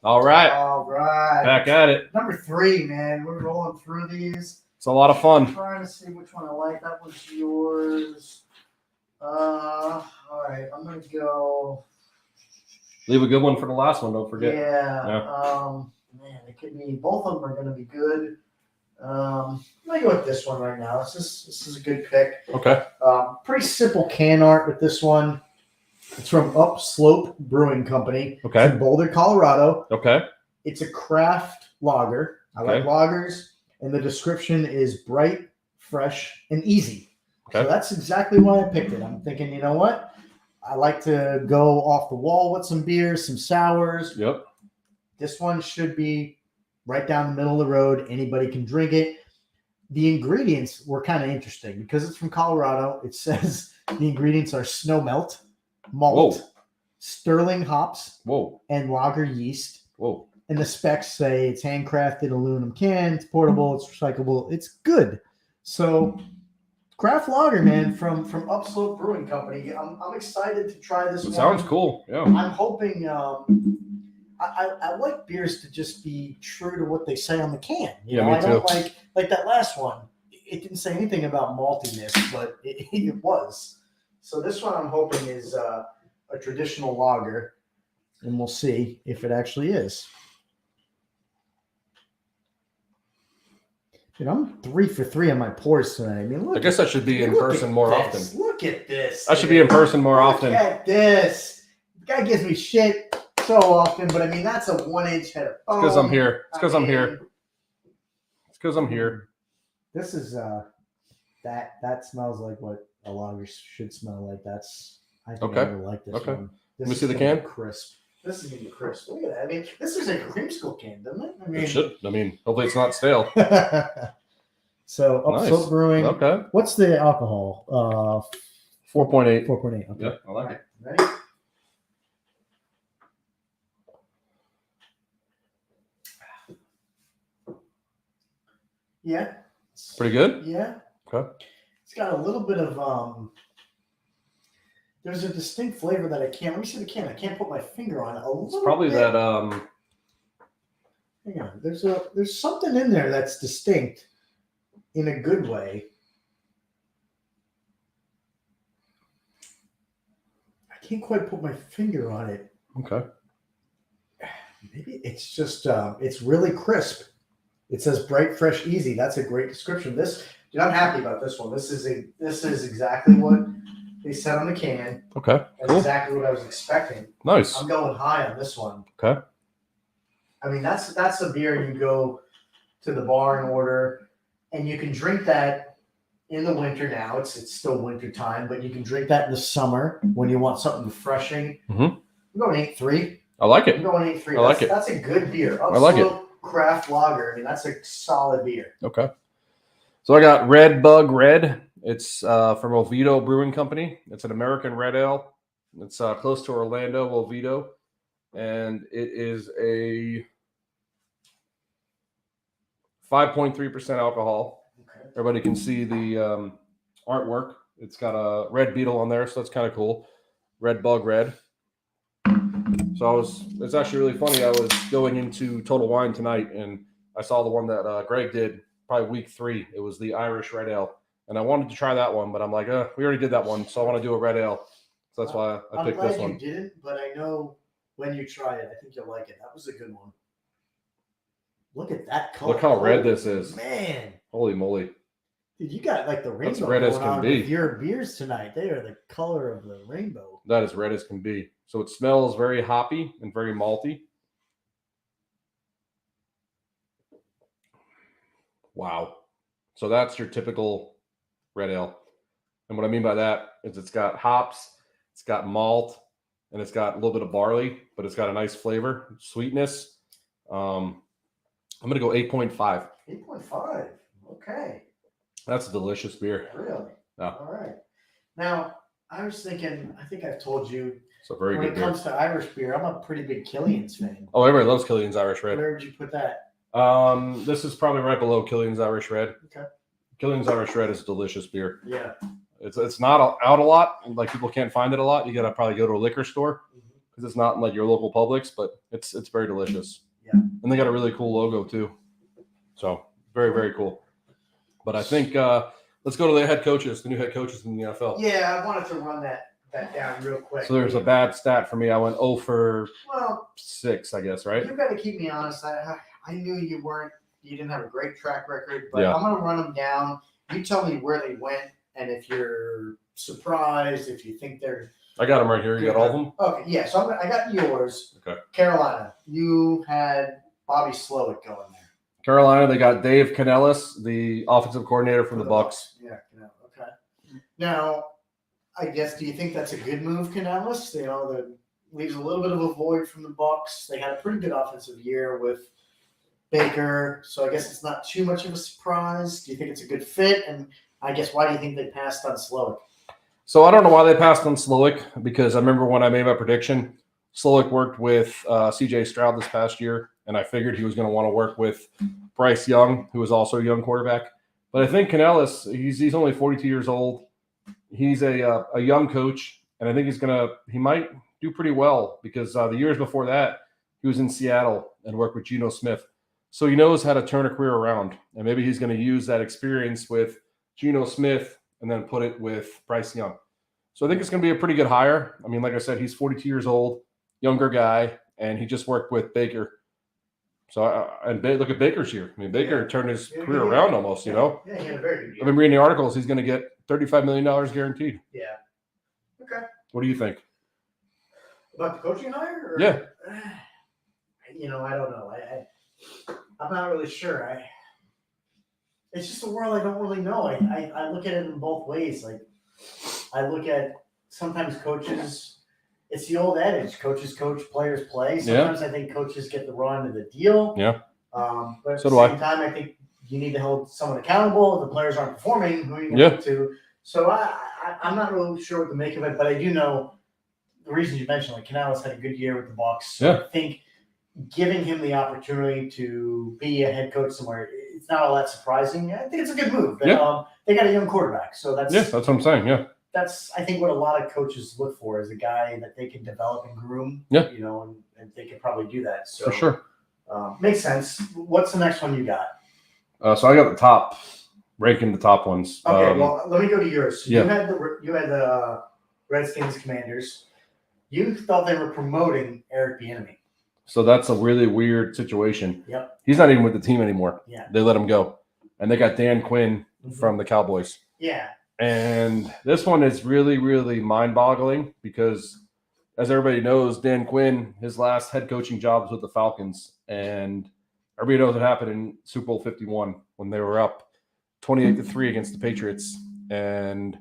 All right, All right. back at it. Number 3, man. We're rolling through these. It's a lot of fun. Trying to see which one I like. That was yours. All right. I'm gonna go. Leave a good one for the last one. Don't forget. Yeah. Man, it could be. Both of them are gonna be good. I'm gonna go with this one right now. This is a good pick. Okay. Pretty simple can art with this one. It's from Upslope Brewing Company. Okay. It's in Boulder, Colorado. Okay. It's a craft lager. I like Okay. lagers, and the description is bright, fresh, and easy. Okay. So that's exactly why I picked it. I'm thinking, you know what? I like to go off the wall with some beers, some sours. Yep. This one should be right down the middle of the road. Anybody can drink it. The ingredients were kind of interesting because it's from Colorado. It says the ingredients are snow melt, malt, Whoa. sterling hops, Whoa. and lager yeast. Whoa. And the specs say it's handcrafted aluminum can, it's portable, it's recyclable, it's good. So craft lager, man, from Upslope Brewing Company. I'm excited to try this It one. sounds cool. Yeah. I'm hoping I like beers to just be true to what they say on the can. You Yeah, know, me I don't too. like that last one. It didn't say anything about maltiness, but it was. So this one I'm hoping is a traditional lager, and we'll see if it actually is. Dude, I'm 3 for 3 on my pours tonight. I mean, look. I guess I should be in person more often. Look at this. I should be in person more often. Look at this. The guy gives me shit so often, but I mean, that's a 1-inch head of foam. Because I'm here. It's because I'm mean, here. It's because I'm here. This is that smells like what a lager should smell like. I think Okay. I really like this Okay. one. This Let me is see the gonna be can. Crisp. This is gonna be crisp. Look at that. I mean, this is a creamsicle can, doesn't it? I mean, It should. I mean, hopefully it's not stale. So Upslope Nice. Brewing. Okay. What's the alcohol? 4.8. 4.8. Okay. Yeah, I like it. Ready? Yeah. Pretty good? Yeah. Okay. It's got a little bit of there's a distinct flavor that I can't. Let me see the can. I can't put my finger on it. It's probably bit. that Hang on. There's something in there that's distinct in a good way. I can't quite put my finger on it. okay. Maybe it's just it's really crisp. It says bright, fresh, easy. That's a great description. Dude, I'm happy about this one. This is exactly what they said on the can. Okay. That's Cool. exactly what I was expecting. Nice. I'm going high on this one. Okay. I mean, that's a beer you go to the bar and order, and you can drink that in the winter now. It's still winter time, but you can drink that in the summer when you want something refreshing. Mhm. I'm going 8.3. I like I'm it. going 8.3. I like it. That's a good beer. I like it. Upslope Craft Lager. I mean, that's a solid beer. Okay. So I got Red Bug Red. It's from Oviedo Brewing Company. It's an American red ale. It's close to Orlando, Oviedo. And it is a 5.3% alcohol. Okay. Everybody can see the artwork. It's got a red beetle on there, so that's kind of cool. Red Bug Red. So it's actually really funny. I was going into Total Wine tonight, and I saw the one that Greg did probably week 3. It was the Irish Red Ale. And I wanted to try that one, but I'm like, we already did that one, so I want to do a red ale. So that's why I picked this one. I'm glad you didn't, but I know when you try it, I think you'll like it. That was a good one. Look at that color. Look how red Holy this is. Man. Holy moly. Dude, you got like the rainbow That's red as going can on be. with your beers tonight. They are the color of the rainbow. That is red as can be. So it smells very hoppy and very malty. Wow. So that's your typical red ale. And what I mean by that is it's got hops, it's got malt, and it's got a little bit of barley, but it's got a nice flavor, sweetness. I'm going to go 8.5. 8.5. Okay. That's a delicious beer. Really? Yeah. All right. Now, I was thinking, I think I've told you, It's a very when good it beer. comes to Irish beer, I'm a pretty big Killian's fan. Oh, everybody loves Killian's Irish Red. Where would you put that? This is probably right below Killian's Irish Red. Okay. Killian's Irish Red is a delicious beer. Yeah. It's not out a lot. Like people can't find it a lot. You gotta probably go to a liquor store because it's not in like your local Publix, but it's very delicious. Yeah. And they got a really cool logo too. So very, very cool. But I think let's go to the head coaches, the new head coaches in the NFL. Yeah, I wanted to run that down real quick. So there's a bad stat for me. I went 0 for Well, 6, I guess, right? you got to keep me honest. I knew you didn't have a great track record, but Yeah. I'm going to run them down. You tell me where they went, and if you're surprised, if you think they're I got them right here. You got all of them? okay. Yeah, so I got yours. Okay. Carolina, you had Bobby Slowick going there. Carolina, they got Dave Canellis, the offensive coordinator from the Bucks. Yeah, okay. Now, I guess, do you think that's a good move, Canellis? You know, that leaves a little bit of a void from the Bucks. They had a pretty good offensive year with Baker, so I guess it's not too much of a surprise. Do you think it's a good fit? And I guess why do you think they passed on Slowick? So I don't know why they passed on Slowick, because I remember when I made my prediction, Slowick worked with C.J. Stroud this past year, and I figured he was going to want to work with Bryce Young, who is also a young quarterback. But I think Canellis, he's only 42 years old. He's a young coach, and I think he might do pretty well because the years before that, he was in Seattle and worked with Geno Smith. So he knows how to turn a career around, and maybe he's going to use that experience with Geno Smith and then put it with Bryce Young. So I think it's going to be a pretty good hire. I mean, like I said, he's 42 years old, younger guy, and he just worked with Baker. So look at Baker's year. I mean, Baker Yeah. turned his Yeah, career yeah. around almost. You know, Yeah, he had a very good I've year. been reading the articles. He's going to get $35 million guaranteed. Yeah. Okay. What do you think? About the coaching hire? Or? Yeah. You know, I don't know. I'm not really sure. It's just a world I don't really know. I look at it in both ways. Like, I look at sometimes coaches. It's the old adage: coaches coach, players play. Sometimes I think coaches get the raw end of the deal. Yeah. But at So the do I. same time, I think you need to hold someone accountable. If the players aren't performing, who are you going Yeah. to look to? So I'm not really sure what to make of it, but I do know the reason you mentioned, like Canales had a good year with the Bucks. So Yeah. I think giving him the opportunity to be a head coach somewhere, it's not all that surprising. I think it's a good move. Yeah. They got a young quarterback, so that's what I'm saying. Yeah. that's I think what a lot of coaches look for is a guy that they can develop and groom. Yeah. You know, and they can probably do that. So For sure. Makes sense. What's the next one you got? So I got the top, ranking the top ones. Okay, well, let me go to yours. So yeah. You had the Redskins Commanders. You thought they were promoting Eric Bieniemy. So that's a really weird situation. Yep. He's not even with the team anymore. Yeah. They let him go. And they got Dan Quinn from the Cowboys. Yeah. And this one is really, really mind-boggling because, as everybody knows, Dan Quinn, his last head coaching job was with the Falcons. And everybody knows what happened in Super Bowl 51 when they were up 28-3 against the Patriots. And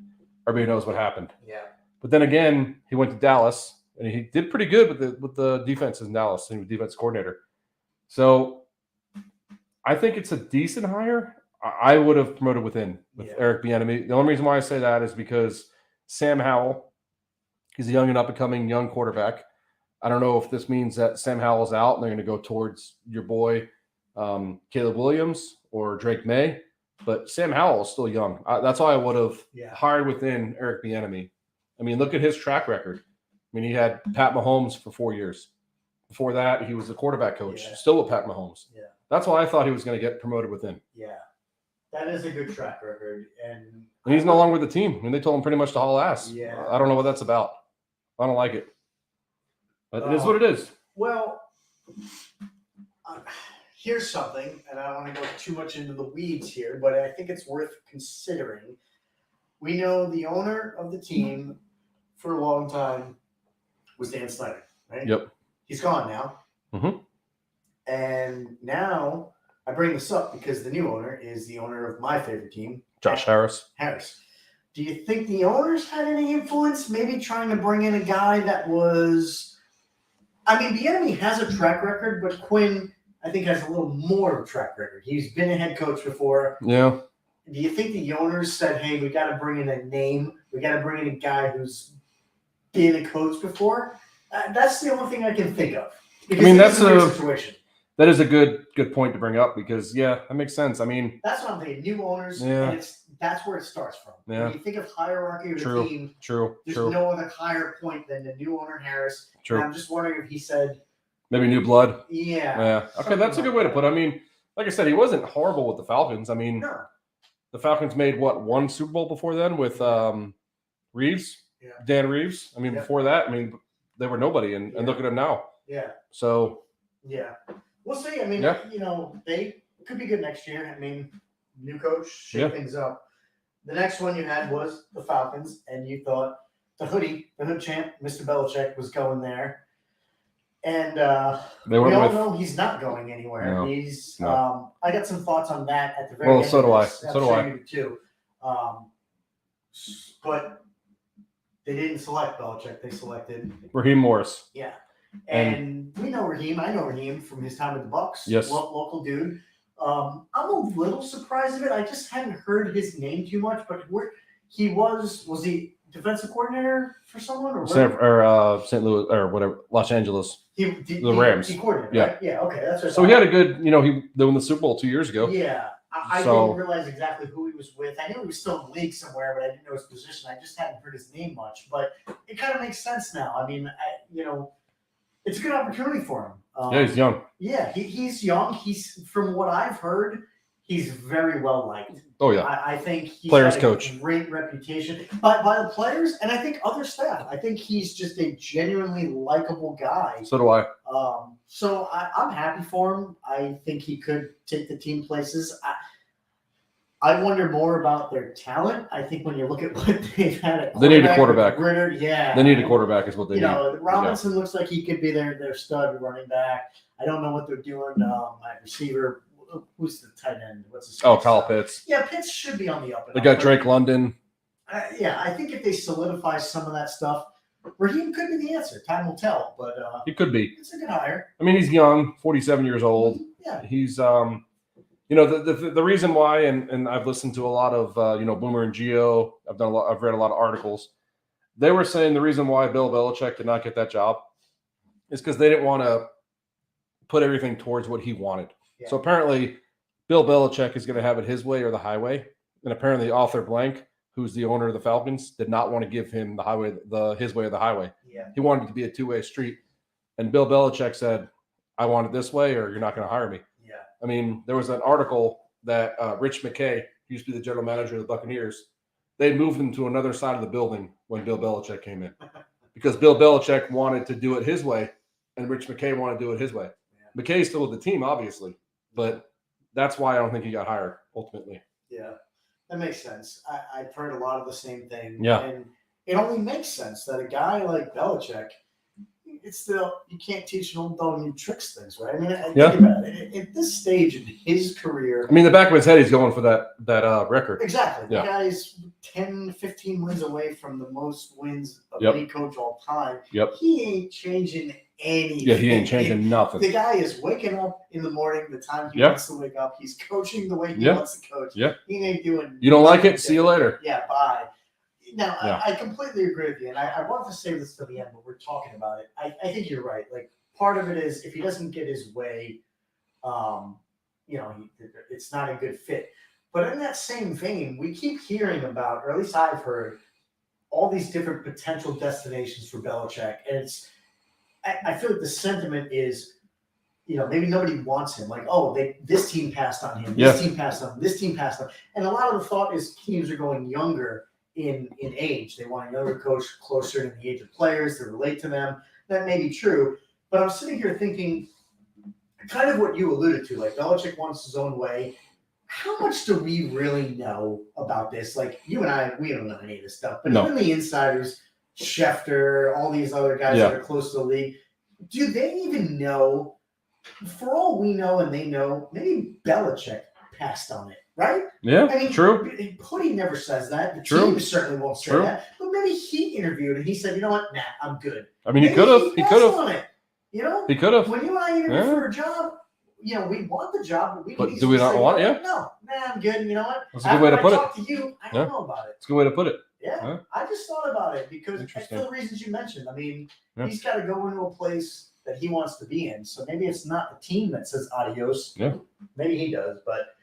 everybody knows what happened. Yeah. But then again, he went to Dallas. And he did pretty good with the defense in Dallas. He was defense coordinator. So I think it's a decent hire. I would have promoted with Eric Bieniemy. The only reason why I say that is because Sam Howell, he's a young and up-and-coming young quarterback. I don't know if this means that Sam Howell's out and they're going to go towards your boy Caleb Williams or Drake May. But Sam Howell is still young. That's why I would have hired within Eric Bieniemy. I mean, look at his track record. I mean, he had Pat Mahomes for 4 years. Before that, he was the quarterback coach, still with Pat Mahomes. Yeah. That's why I thought he was going to get promoted within. Yeah. That is a good track record. And he's no longer with the team. I mean, they told him pretty much to haul ass. Yeah. I don't know what that's about. I don't like it. But it is what it is. Well, here's something, and I don't want to go too much into the weeds here, but I think it's worth considering. We know the owner of the team for a long time was Dan Snyder, right? Yep. He's gone now. Mm-hmm. And now I bring this up because the new owner is the owner of my favorite team, Josh Harris. Do you think the owners had any influence? Maybe trying to bring in a guy that was – I mean, Bieniemy has a track record, but Quinn, I think, has a little more of a track record. He's been a head coach before. Yeah. Do you think the owners said, hey, we got to bring in a name. We got to bring in a guy who's been a coach before? That's the only thing I can think of. Because I mean, that's a weird situation. That is a good point to bring up because, that makes sense. I mean, that's what I'm thinking. New owners, and that's where it starts from. Yeah. When you think of hierarchy of the team, there's no other higher point than the new owner, Harris. True. And I'm just wondering if he said, maybe new blood. Yeah. Okay, that's a good way to put it. I mean, like I said, he wasn't horrible with the Falcons. I mean, the Falcons made, one Super Bowl before then with Reeves? Yeah. Dan Reeves. I mean, before that, they were nobody, and look at them now. Yeah. So. Yeah. We'll see. I mean, they could be good next year. I mean, new coach, shake things up. The next one you had was the Falcons, and you thought the hood champ, Mr. Belichick, was going there. And we all know he's not going anywhere. No, he's. I got some thoughts on that at the very end. Well, so do I. So do I. Too. But they didn't select Belichick. They selected Raheem Morris. Yeah. And we know Raheem. I know Raheem from his time with the Bucks. Yes. Local dude. I'm a little surprised of it. I just hadn't heard his name too much, but was he defensive coordinator for someone or St. Louis or whatever, Los Angeles. The Rams. He coordinated, right? Yeah. Okay, that's right. So he had a good, he won the Super Bowl 2 years ago. Yeah. I didn't realize exactly who he was with. I knew he was still in the league somewhere, but I didn't know his position. I just hadn't heard his name much. But it kind of makes sense now. I mean, it's a good opportunity for him. He's young. Yeah, he's young. He's, from what I've heard, he's very well liked. Oh yeah, I think he's Players got a coach. great reputation by the players, and I think other staff. I think he's just a genuinely likable guy. so do I. So I'm happy for him. I think he could take the team places. I wonder more about their talent. I think when you look at what they've had at They need a with quarterback. Ritter, yeah. They need a quarterback, is what they You need. know, Robinson looks like he could be their stud running back. I don't know what they're doing at receiver. Who's the tight end? What's his Oh, face? Kyle Pitts. Yeah, Pitts should be on the up and They up. got Drake London. Yeah, I think if they solidify some of that stuff, Raheem could be the answer. Time will tell, but He could be. it's a good hire. I mean, he's young, 47 years old. Yeah, He's you know, the reason why, and I've listened to a lot of you know, Boomer and Geo. I've read a lot of articles. They were saying the reason why Bill Belichick did not get that job is because they didn't want to put everything towards what he wanted. Yeah. So apparently, Bill Belichick is going to have it his way or the highway. And apparently, Arthur Blank, who's the owner of the Falcons, did not want to give him the highway, his way or the highway. yeah, He wanted it to be a two-way street. And Bill Belichick said, "I want it this way, or you're not going to hire me." yeah. I mean, there was an article that Rich McKay, who used to be the general manager of the Buccaneers, they moved him to another side of the building when Bill Belichick came in, because Bill Belichick wanted to do it his way, and Rich McKay wanted to do it his way. Yeah. McKay's still with the team, obviously, but that's why I don't think he got hired ultimately. Yeah, that makes sense. I've heard a lot of the same thing. Yeah. And it only makes sense that a guy like Belichick, it's still, you can't teach an old dog new tricks things, right? I mean, Yeah. think about it. At this stage in his career, I mean, the back of his head, he's going for that record. exactly. Yeah. The guy's 10, 15 wins away from the most wins of Yep. any coach all time. Yep. He ain't changing anything. Yeah, he ain't changing nothing. The guy is waking up in the morning the time he Yep. wants to wake up. He's coaching the way he Yep. wants to coach. Yep. He ain't doing. You don't like nothing it? See you later. Yeah, bye. Now, Yeah. I completely agree with you, and I want to save this to the end, but we're talking about it. I think you're right. Like, part of it is if he doesn't get his way, you know, it's not a good fit. But in that same vein, we keep hearing about, or at least I've heard, all these different potential destinations for Belichick, and I feel like the sentiment is, you know, maybe nobody wants him. Like, oh, this team passed on him. This team passed on him. This team passed on. And a lot of the thought is teams are going younger in age. They want a younger coach closer to the age of players to relate to them. That may be true. But I'm sitting here thinking kind of what you alluded to. Like, Belichick wants his own way. How much do we really know about this? Like, you and I, we don't know any of this stuff. But No. even the insiders, Schefter, all these other guys Yeah. that are close to the league, do they even know? For all we know, and they know, maybe Belichick passed on it, right? Yeah, I mean, true. Hoodie never says that. The True. team certainly won't say True. that. But maybe he interviewed and he said, "You know what? Nah, I'm good." I mean, he Maybe could have. He passed could have. on it. You know, He could have. when you and I interview Yeah. for a job, you know, we want the job, but we can But do easily we not say, want it? "No, Yeah. No, nah, I'm good." You know what? That's a good way to After put I it. talk to you, I don't Yeah. know about it. It's a good way to put it. Yeah, Huh? I just thought about it because Interesting. for the reasons you mentioned. I mean, Yeah. he's got to go into a place that he wants to be in. So maybe it's not the team that says adios. Yeah. Maybe he does. But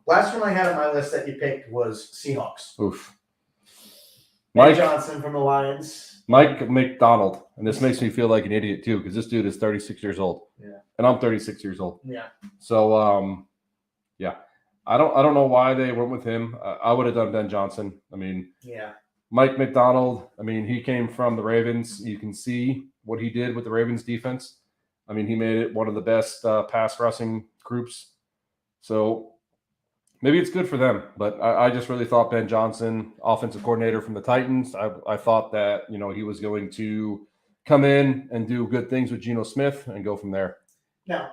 last one I had on my list that you picked was Seahawks. Oof. Mike Mike Johnson from the Lions. Mike McDonald, and this makes me feel like an idiot too, because this dude is 36 years old. Yeah. And I'm 36 years old. Yeah. So yeah. I don't know why they went with him. I would have done Ben Johnson. I mean, Yeah. Mike McDonald, I mean, he came from the Ravens. You can see what he did with the Ravens defense. I mean, he made it one of the best pass rushing groups. So maybe it's good for them. But I just really thought Ben Johnson, offensive coordinator from the Titans, I thought that, you know, he was going to come in and do good things with Geno Smith and go from there. Now,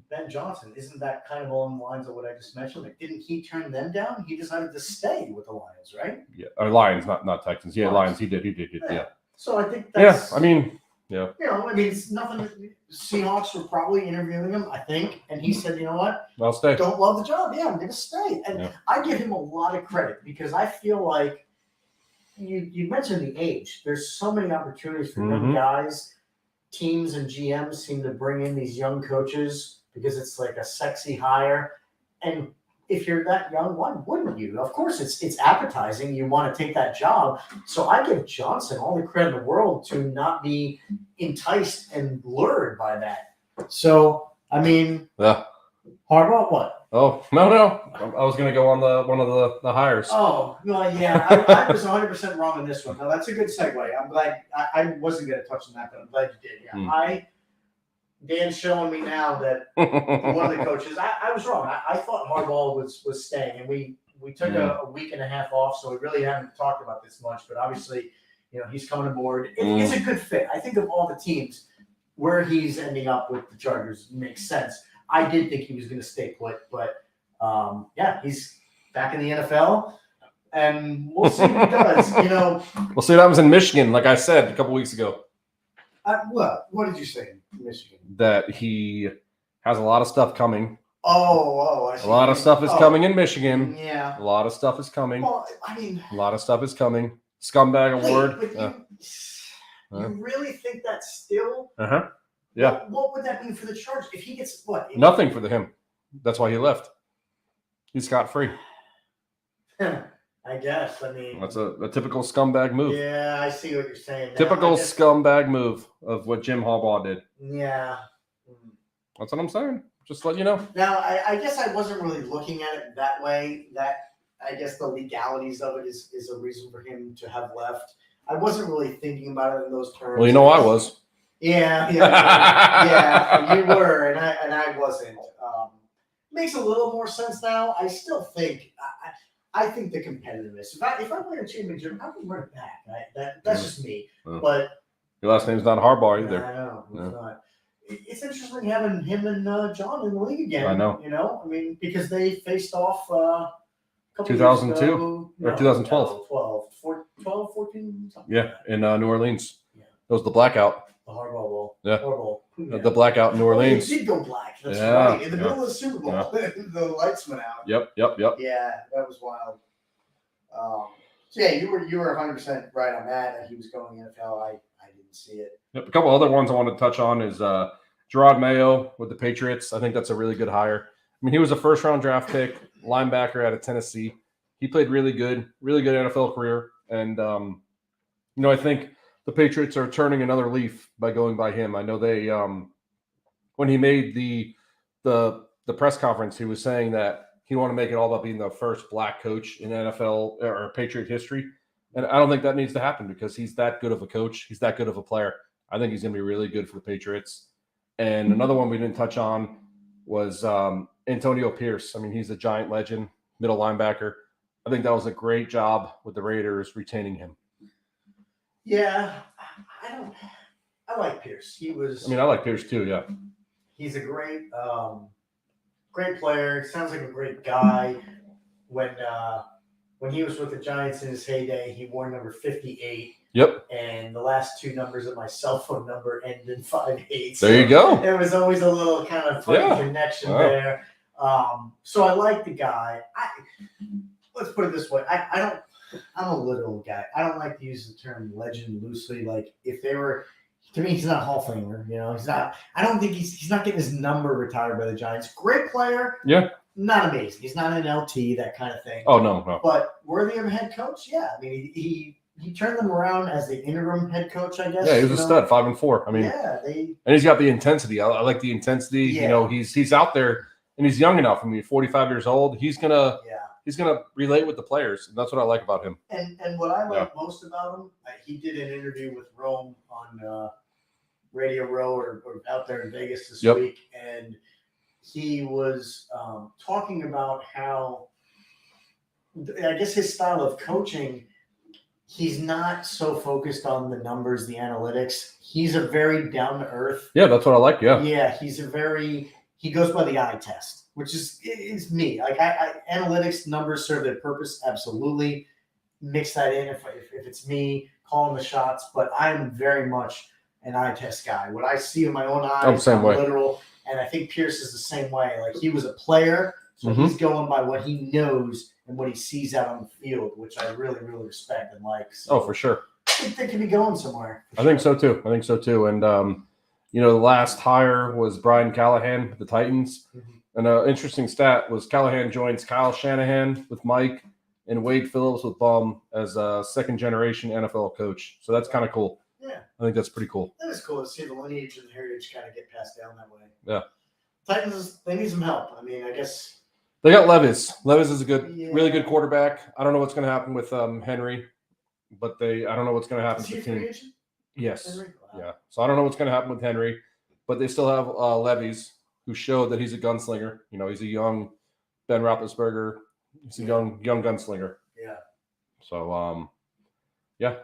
Ben Johnson, isn't that kind of along the lines of what I just mentioned? Like, didn't he turn them down? He decided to stay with the Lions, right? Yeah, or Lions, not Texans. Yeah, Lions. Lions. He did. Yeah. So I think Yeah. that's. I mean, you know, I mean, it's nothing. Seahawks were probably interviewing him, I think, and he said, "You know what? I'll stay. Don't love the job. Yeah, I'm going to stay." And Yeah. I give him a lot of credit because I feel like you mentioned the age. There's so many opportunities for young Mhm. guys. Teams and GMs seem to bring in these young coaches because it's like a sexy hire. And if you're that young, why wouldn't you? Of course, it's appetizing. You want to take that job. So I give Johnson all the credit in the world to not be enticed and lured by that. So, I mean, Yeah. Harbaugh, what? Oh no! I was gonna go on one of the hires. Oh, well, yeah, I was 100% wrong on this one. Now, that's a good segue. I'm glad I wasn't going to touch on that, but I'm glad you did. Yeah, Dan's showing me now that one of the coaches, I was wrong. I thought Harbaugh was staying, and we took a week and a half off, so we really haven't talked about this much, but obviously, he's coming aboard. It's a good fit. I think of all the teams, where he's ending up with the Chargers makes sense. I did think he was going to stay put, but he's back in the NFL, and we'll see what he does. We'll see what happens in Michigan. Like I said a couple weeks ago, what did you say, Michigan? that he has a lot of stuff coming. I see. A lot of stuff is coming in Michigan. Yeah, A lot of stuff is coming. well, I mean, A lot of stuff is coming. Scumbag award. you really think that's still? Uh-huh. Yeah. What would that mean for the Chargers if he gets what? Nothing for him. That's why he left. He's scot-free. I guess. I mean, That's a typical scumbag move. yeah, I see what you're saying. now. Typical I guess- scumbag move of what Jim Harbaugh did. Yeah. That's what I'm saying. Just let you know. Now, I guess I wasn't really looking at it that way. That I guess the legalities of it is a reason for him to have left. I wasn't really thinking about it in those terms. Well, you know I was. Yeah, yeah, you were, and I wasn't. Makes a little more sense now. I still think I think the competitiveness. If I win a championship, I would run it back. Right? That's just me. But Your last name's not Harbaugh either. I know it's not. It's interesting having him and John in the league again. I know. I mean, because they faced off a couple 2002 years ago. or 2012. 12, 14, something. Yeah, in New Orleans. Yeah. It was the blackout. The Harbaugh Bowl. Yeah. Harbaugh. Yeah. The blackout in New Orleans. He did go black. That's Yeah, right. In the yeah. middle of the Super Bowl, the lights went out. Yep. Yeah, that was wild. So yeah, you were 100% right on that he was going NFL. I didn't see it. Yep. A couple other ones I wanted to touch on is Gerard Mayo with the Patriots. I think that's a really good hire. I mean, he was a first-round draft pick, linebacker out of Tennessee. He played really good NFL career. And, I think the Patriots are turning another leaf by going by him. I know they when he made the press conference, he was saying that he wanted to make it all about being the first black coach in NFL or Patriot history. And I don't think that needs to happen because he's that good of a coach. He's that good of a player. I think he's going to be really good for the Patriots. And another one we didn't touch on was Antonio Pierce. I mean, he's a Giant legend, middle linebacker. I think that was a great job with the Raiders retaining him. Yeah, I like Pierce. I like Pierce too, yeah. He's a great player. Sounds like a great guy. When he was with the Giants in his heyday, he wore number 58. Yep. And the last two numbers of my cell phone number end in 58. So there you go. there was always a little kind of funny connection there. So I like the guy. Let's put it this way. I'm a literal guy. I don't like to use the term legend loosely. Like if they were, to me, he's not a Hall of Famer. He's not. I don't think he's not getting his number retired by the Giants. Great player. Yeah. Not amazing. He's not an LT, that kind of thing. Oh no. But worthy of a head coach. Yeah. I mean, he turned them around as the interim head coach, I guess. Yeah, he was a stud, 5-4. I mean, and he's got the intensity. I like the intensity. Yeah. He's out there and he's young enough. I mean, 45 years old. He's gonna relate with the players. And that's what I like about him. And what I like most about him, he did an interview with Rome on Radio Row or out there in Vegas this week, and he was talking about how, I guess his style of coaching, he's not so focused on the numbers, the analytics. He's a very down-to-earth. Yeah, that's what I like, yeah. Yeah, he goes by the eye test, which is me. Like analytics, numbers serve their purpose, absolutely. Mix that in if it's me calling the shots, but I'm very much an eye test guy. What I see in my own eyes, I'm literal. And I think Pierce is the same way. Like he was a player, so he's going by what he knows and what he sees out on the field, which I really, really respect and like. So for sure. I think they could be going somewhere. I think so too. And the last hire was Brian Callahan, the Titans. And an interesting stat was Callahan joins Kyle Shanahan with Mike and Wade Phillips with Bum as a second-generation NFL coach. So that's kind of cool. Yeah. I think that's pretty cool. That is cool to see the lineage and the heritage kind of get passed down that way. Yeah. Titans, they need some help. I mean, I guess They got Levis. Levis is a good, really Yeah. good quarterback. I don't know what's going to happen with Henry, but I don't know what's going to happen Is to he the a free team. agent? Yes. Henry? Wow. Yeah. So I don't know what's going to happen with Henry, but they still have Levis, who showed that he's a gunslinger. You know, he's a young Ben Roethlisberger. He's a young gunslinger. Yeah. So yeah.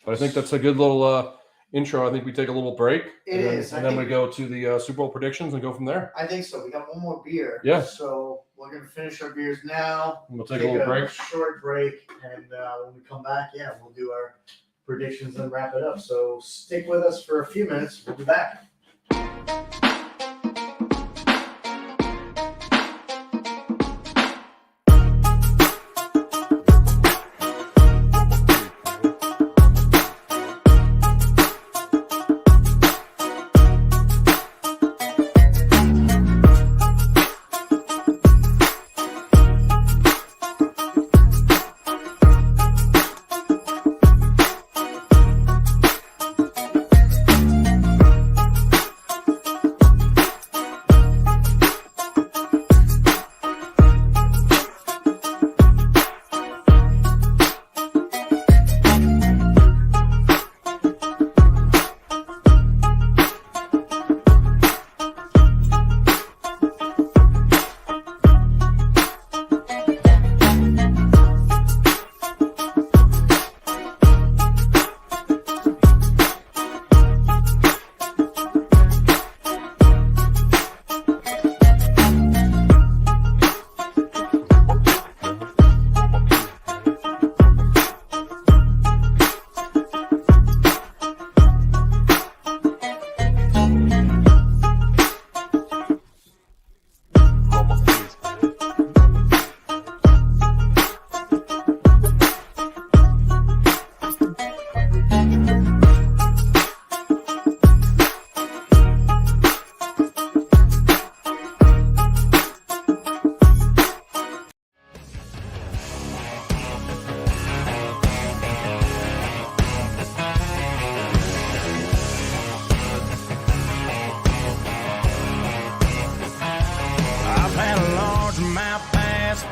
But I think that's a good little intro. I think we take a little break. It is. And then we go to the Super Bowl predictions and go from there. I think so. We got one more beer. Yeah. So we're gonna finish our beers now. We'll take a little break. Short break, and when we come back, we'll do our predictions and wrap it up. So stick with us for a few minutes. We'll be back.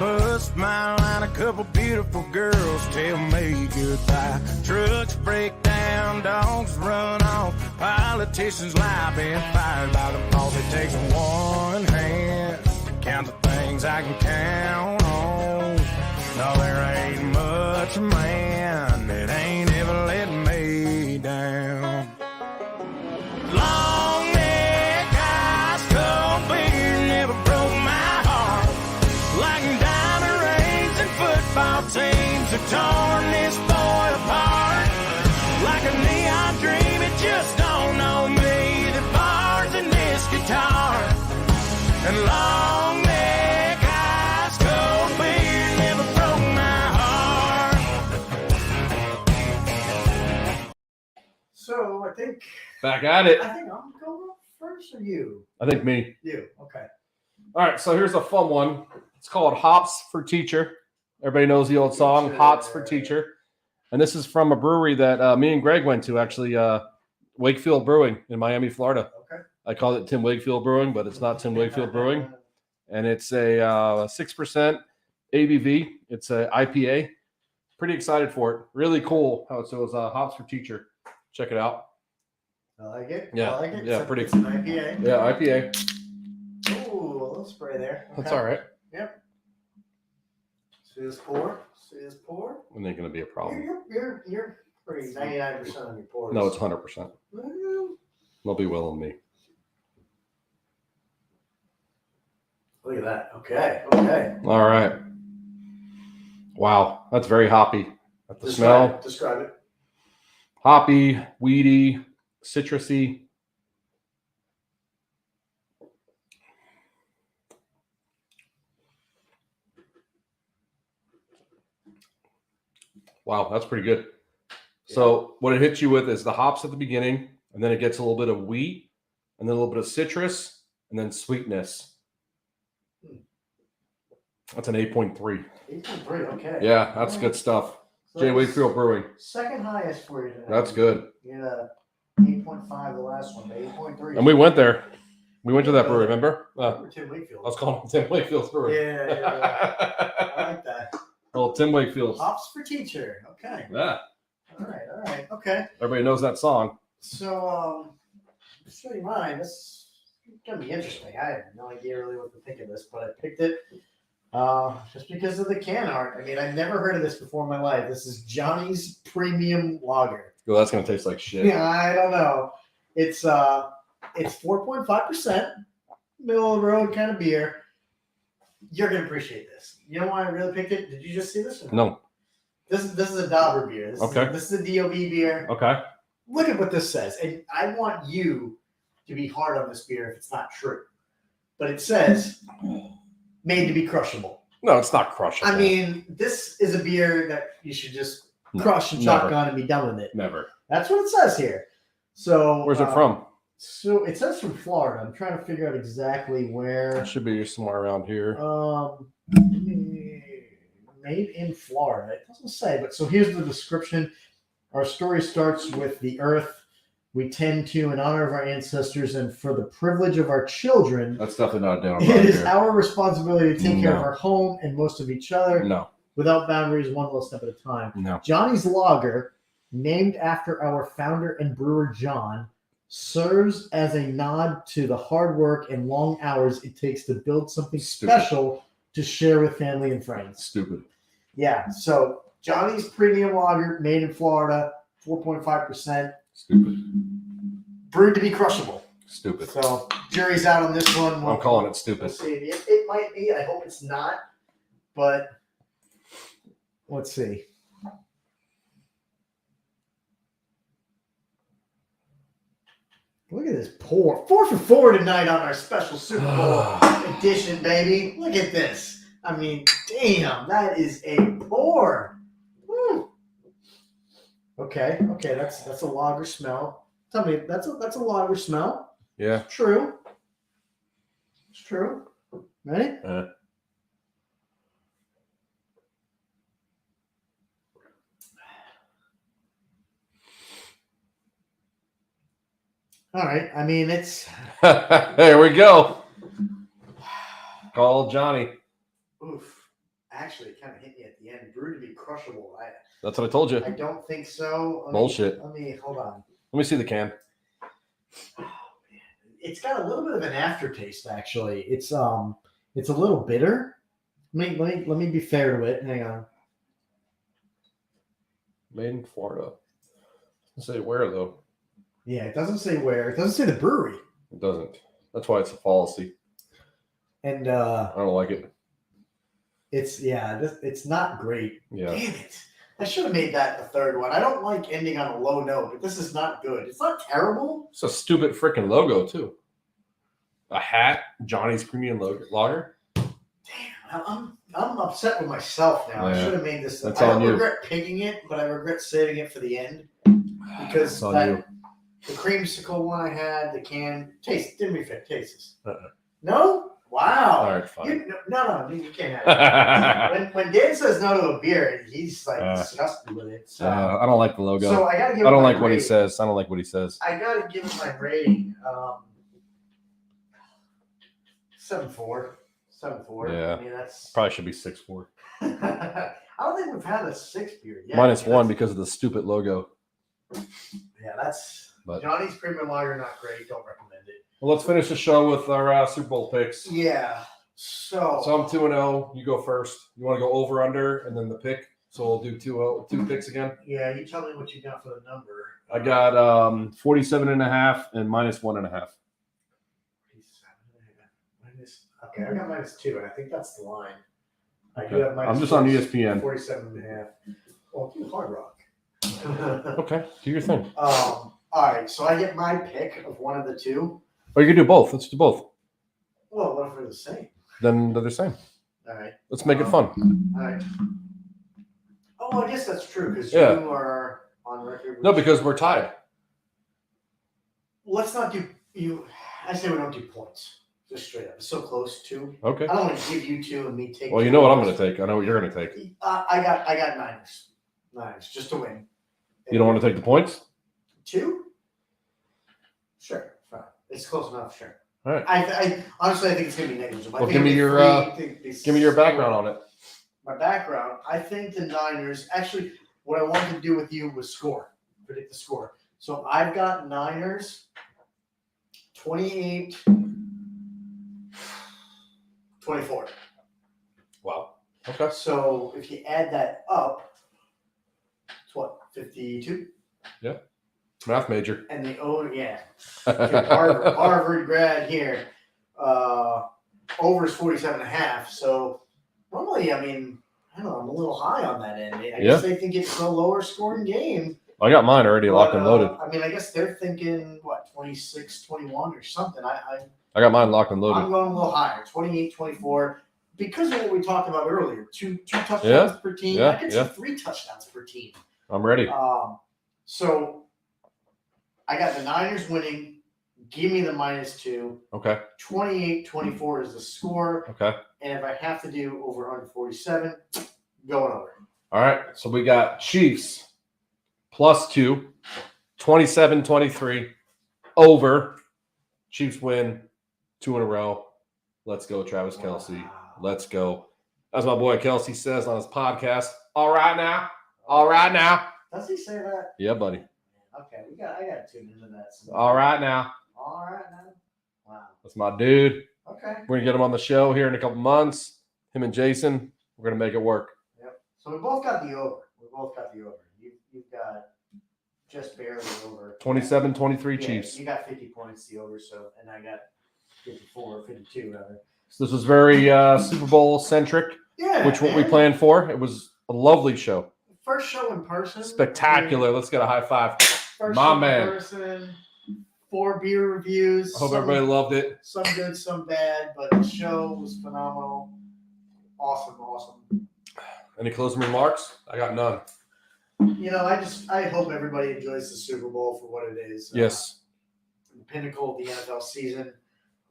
Bust my line, a couple beautiful girls tell me goodbye. Trucks break down, dogs run off, politicians lie, been fired by the boss. It takes one hand to count the things I can count on. No, there ain't much man that ain't ever let me down. Long neck, ice cold beer never broke my heart like diamond rings and football teams have torn this boy apart. Like a neon dream, it just don't know me. The bars in this guitar and long neck, ice cold beer never broke my heart. So I think Back at it. I'm going up first, or you? I think me. You. Okay. All right, so here's a fun one. It's called Hops for Teacher. Everybody knows the old song, Hops for Teacher. And this is from a brewery that me and Greg went to, actually, Wakefield Brewing in Miami, Florida. Okay. I call it Tim Wakefield Brewing, but it's not Tim Wakefield Brewing. And it's a 6% ABV. It's a IPA. Pretty excited for it. Really cool how it says Hops for Teacher. Check it out. I like it. Yeah, I like it. yeah, So pretty- it's an IPA. Yeah, IPA. Ooh, a little spray there. That's Okay. all right. Yep. See this pour? See this pour? It ain't going to be a problem. You're pretty 99% of your pours. No, it's 100%. They'll be willing me. Look at that. Okay. All right. Wow, that's very hoppy. At the smell, Describe it. hoppy, weedy, citrusy. Wow, that's pretty good. So what it hits you with is the hops at the beginning, and then it gets a little bit of wheat, and then a little bit of citrus, and then sweetness. That's an 8.3. 8.3. Okay. Yeah, that's good stuff. So J. that's Wakefield Brewing. Second highest for you tonight. That's good. You had a 8.5 the last one, but 8.3. And we went there. We went to that brewery, remember? Remember Tim I Wakefield. was calling it Tim Wakefield's brewery. Yeah. I like that. Well, Tim Wakefield's. Hops for teacher. Okay. Yeah. All right. Okay. Everybody knows that song. So, show you mine. This is gonna be interesting. I have no idea really what to think of this, but I picked it just because of the can art. I mean, I've never heard of this before in my life. This is Johnny's Premium Lager. Well, that's gonna taste like shit. Yeah, I don't know. It's 4.5%, middle of the road kind of beer. You're gonna appreciate this. You know why I really picked it? Did you just see this? Or No. This is a Dauber beer. This is a DOB beer. Okay. Look at what this says, and I want you to be hard on this beer if it's not true. But it says made to be crushable. No, it's not crushable. I mean, this is a beer that you should just No, crush and never. shotgun and be done with it. Never. That's what it says here. So Where's it from? So it says from Florida. I'm trying to figure out exactly where. It should be somewhere around here. Made in Florida. It doesn't say, but so here's the description. Our story starts with the earth we tend to in honor of our ancestors and for the privilege of our children. That's definitely not down. It is our responsibility to take care of No. our home and most of each other No. without boundaries, one little step at a time. No. Johnny's Lager, named after our founder and brewer John, serves as a nod to the hard work and long hours it takes to build something Stupid. special to share with family and friends. Stupid. Yeah, so Johnny's Premium Lager, made in Florida, 4.5%, Stupid. brewed to be crushable. Stupid. So jury's out on this one. I'm calling it We'll stupid. see. It might be. I hope it's not. But let's see. Look at this pour. 4 for 4 tonight on our special Super Bowl edition, baby. Look at this. I mean, damn, that is a pour. Woo. Okay, that's a lager smell. Tell me, that's a lager smell. Yeah. True. It's true. Ready? All right. I mean, it's There we go. Call Johnny. oof. Actually, it kind of hit me at the end. Brewed to be crushable. That's what I told you. I don't think so. Bullshit. Let me hold on. Let me see the can. Oh, man. It's got a little bit of an aftertaste. Actually, it's a little bitter. Let me be fair to it. Hang on. Made in Florida. Doesn't say where though. Yeah, it doesn't say where. It doesn't say the brewery. It doesn't. That's why it's a policy. And I don't like it. it's not great. Yeah. Damn it. I should have made that the third one. I don't like ending on a low note, but this is not good. It's not terrible. It's a stupid freaking logo too. A hat, Johnny's Premium Lager. Damn, I'm upset with myself now. I Yeah. should have made this. That's I on don't you. regret picking it, but I regret saving it for the end because It's on that, you. the creamsicle one I had, the can taste didn't even fit. Taste this. Uh-uh. No? Wow. All right, fine. No, you can't have it. when Dan says no to a beer, he's like disgusted with it. So, I don't like the logo. so I gotta give. I don't it my like what he rating. says. I don't like what he says. I gotta give it my rating. 7.4. 7.4. Yeah. I mean that's. Probably should be 6.4. I don't think we've had a 6 beer yet. Minus I mean, one that's- because of the stupid logo. Yeah, that's But- Johnny's Premium Lager. Not great. Don't recommend it. Well, let's finish the show with our Super Bowl picks. Yeah. So. So I'm 2-0. You go first. You want to go over under and then the pick. So we'll do two picks again. Yeah, you tell me what you got for the number. I got 47.5 and minus 1.5. Okay, I got -2, and I think that's the line. I do have I'm just on ESPN. 47.5. Well, do Hard Rock. Okay, do your thing. All right, so I get my pick of one of the two. Or you can do both. Let's do both. Well, what if they're the same? Then they're the same. All right. Let's make it fun. All right. Oh, I guess that's true because Yeah. you are on record. No, because we're tied. Let's not do you. I say we don't do points. Just straight up. It's so close to. Okay. I don't want to give you two and me take. Well, you two know what I'm points. going to take. I know what you're going to take. I got Niners just to win. You don't want to take the points? 2? Sure, fine. It's close enough. Sure. All right. I honestly I think it's gonna be negligible. Well, give me your background on it. My background. I think the Niners. Actually, what I wanted to do with you was predict the score. So I've got Niners 28-24. Wow. Okay. So if you add that up, it's what 52. Math major. And the Harvard grad here. Over is 47.5. So normally, I mean, I don't know, I'm a little high on that end. I guess they think it's a lower scoring game. I got mine already locked and loaded. I mean, I guess they're thinking what 26-21 or something. I got mine locked and loaded. I'm going a little higher, 28-24, because of what we talked about earlier. Two touchdowns per team. I could see 3 touchdowns per team. I'm ready. So I got the Niners winning. Give me the -2. Okay. 28-24 is the score. Okay. And if I have to do over under 47, going over. All right. So we got Chiefs +2, 27-23 over. Chiefs win 2 in a row. Let's go, Travis Kelce. Wow. Let's go. As my boy Kelce says on his podcast. All right now. All right now. Does he say that? Yeah, buddy. Okay, I got to tune into that. All right now. All right now. Wow. That's my dude. Okay. We're gonna get him on the show here in a couple months. Him and Jason. We're gonna make it work. Yep. So we both got the over. You've got just barely over. 27-23 Yeah, Chiefs. You got 50 points the over, and I got 54 or 52 rather. So this was very Super Bowl centric, Yeah. which what we man. planned for. It was a lovely show. First show in person. Spectacular. Let's get a high five. First My show man. in person. 4 beer reviews. I hope some- everybody loved it. Some good, some bad, but the show was phenomenal. Awesome. Any closing remarks? I got none. You know, I hope everybody enjoys the Super Bowl for what it is. Yes. The pinnacle of the NFL season.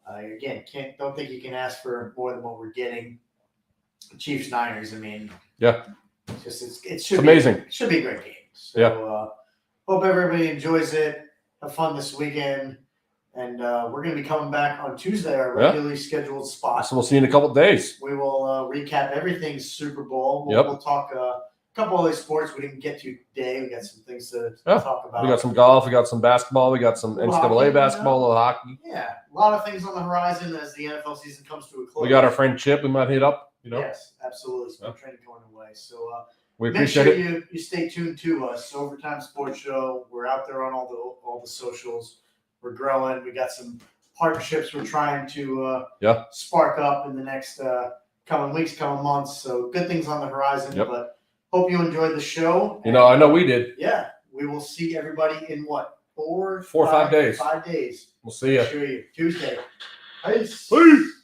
Again, don't think you can ask for more than what we're getting. Chiefs Niners. I mean, Yeah. It should It's amazing. It should be a great game. So, Yeah. Hope everybody enjoys it. Have fun this weekend. And we're going to be coming back on Tuesday, our Yeah. regularly scheduled spot. So we'll see you in a couple of days. We will recap everything Super Bowl. Yep. We'll talk a couple other sports we didn't get to today. We got some things to Yeah. talk about. We got some golf. We got some basketball. We got some Little NCAA hockey, basketball, a little hockey. Yeah, a lot of things on the horizon as the NFL season comes to a close. We got our friend Chip. We might hit up. Yes, absolutely. Spring Yeah. training going away. So We make appreciate sure it. you stay tuned to us. Overtime Sports Show. We're out there on all the socials. We're growing. We got some partnerships we're trying to spark up in the next coming weeks, coming months. So good things on the horizon. Yep. But hope you enjoyed the show. I know we did. Yeah, we will see everybody in what 4 or 5 days. 5 days. We'll see you. Sure you Tuesday. Peace. Peace.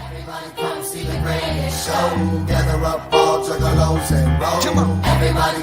Everybody come see the greatest show. Gather up all juggalos and roll. Everybody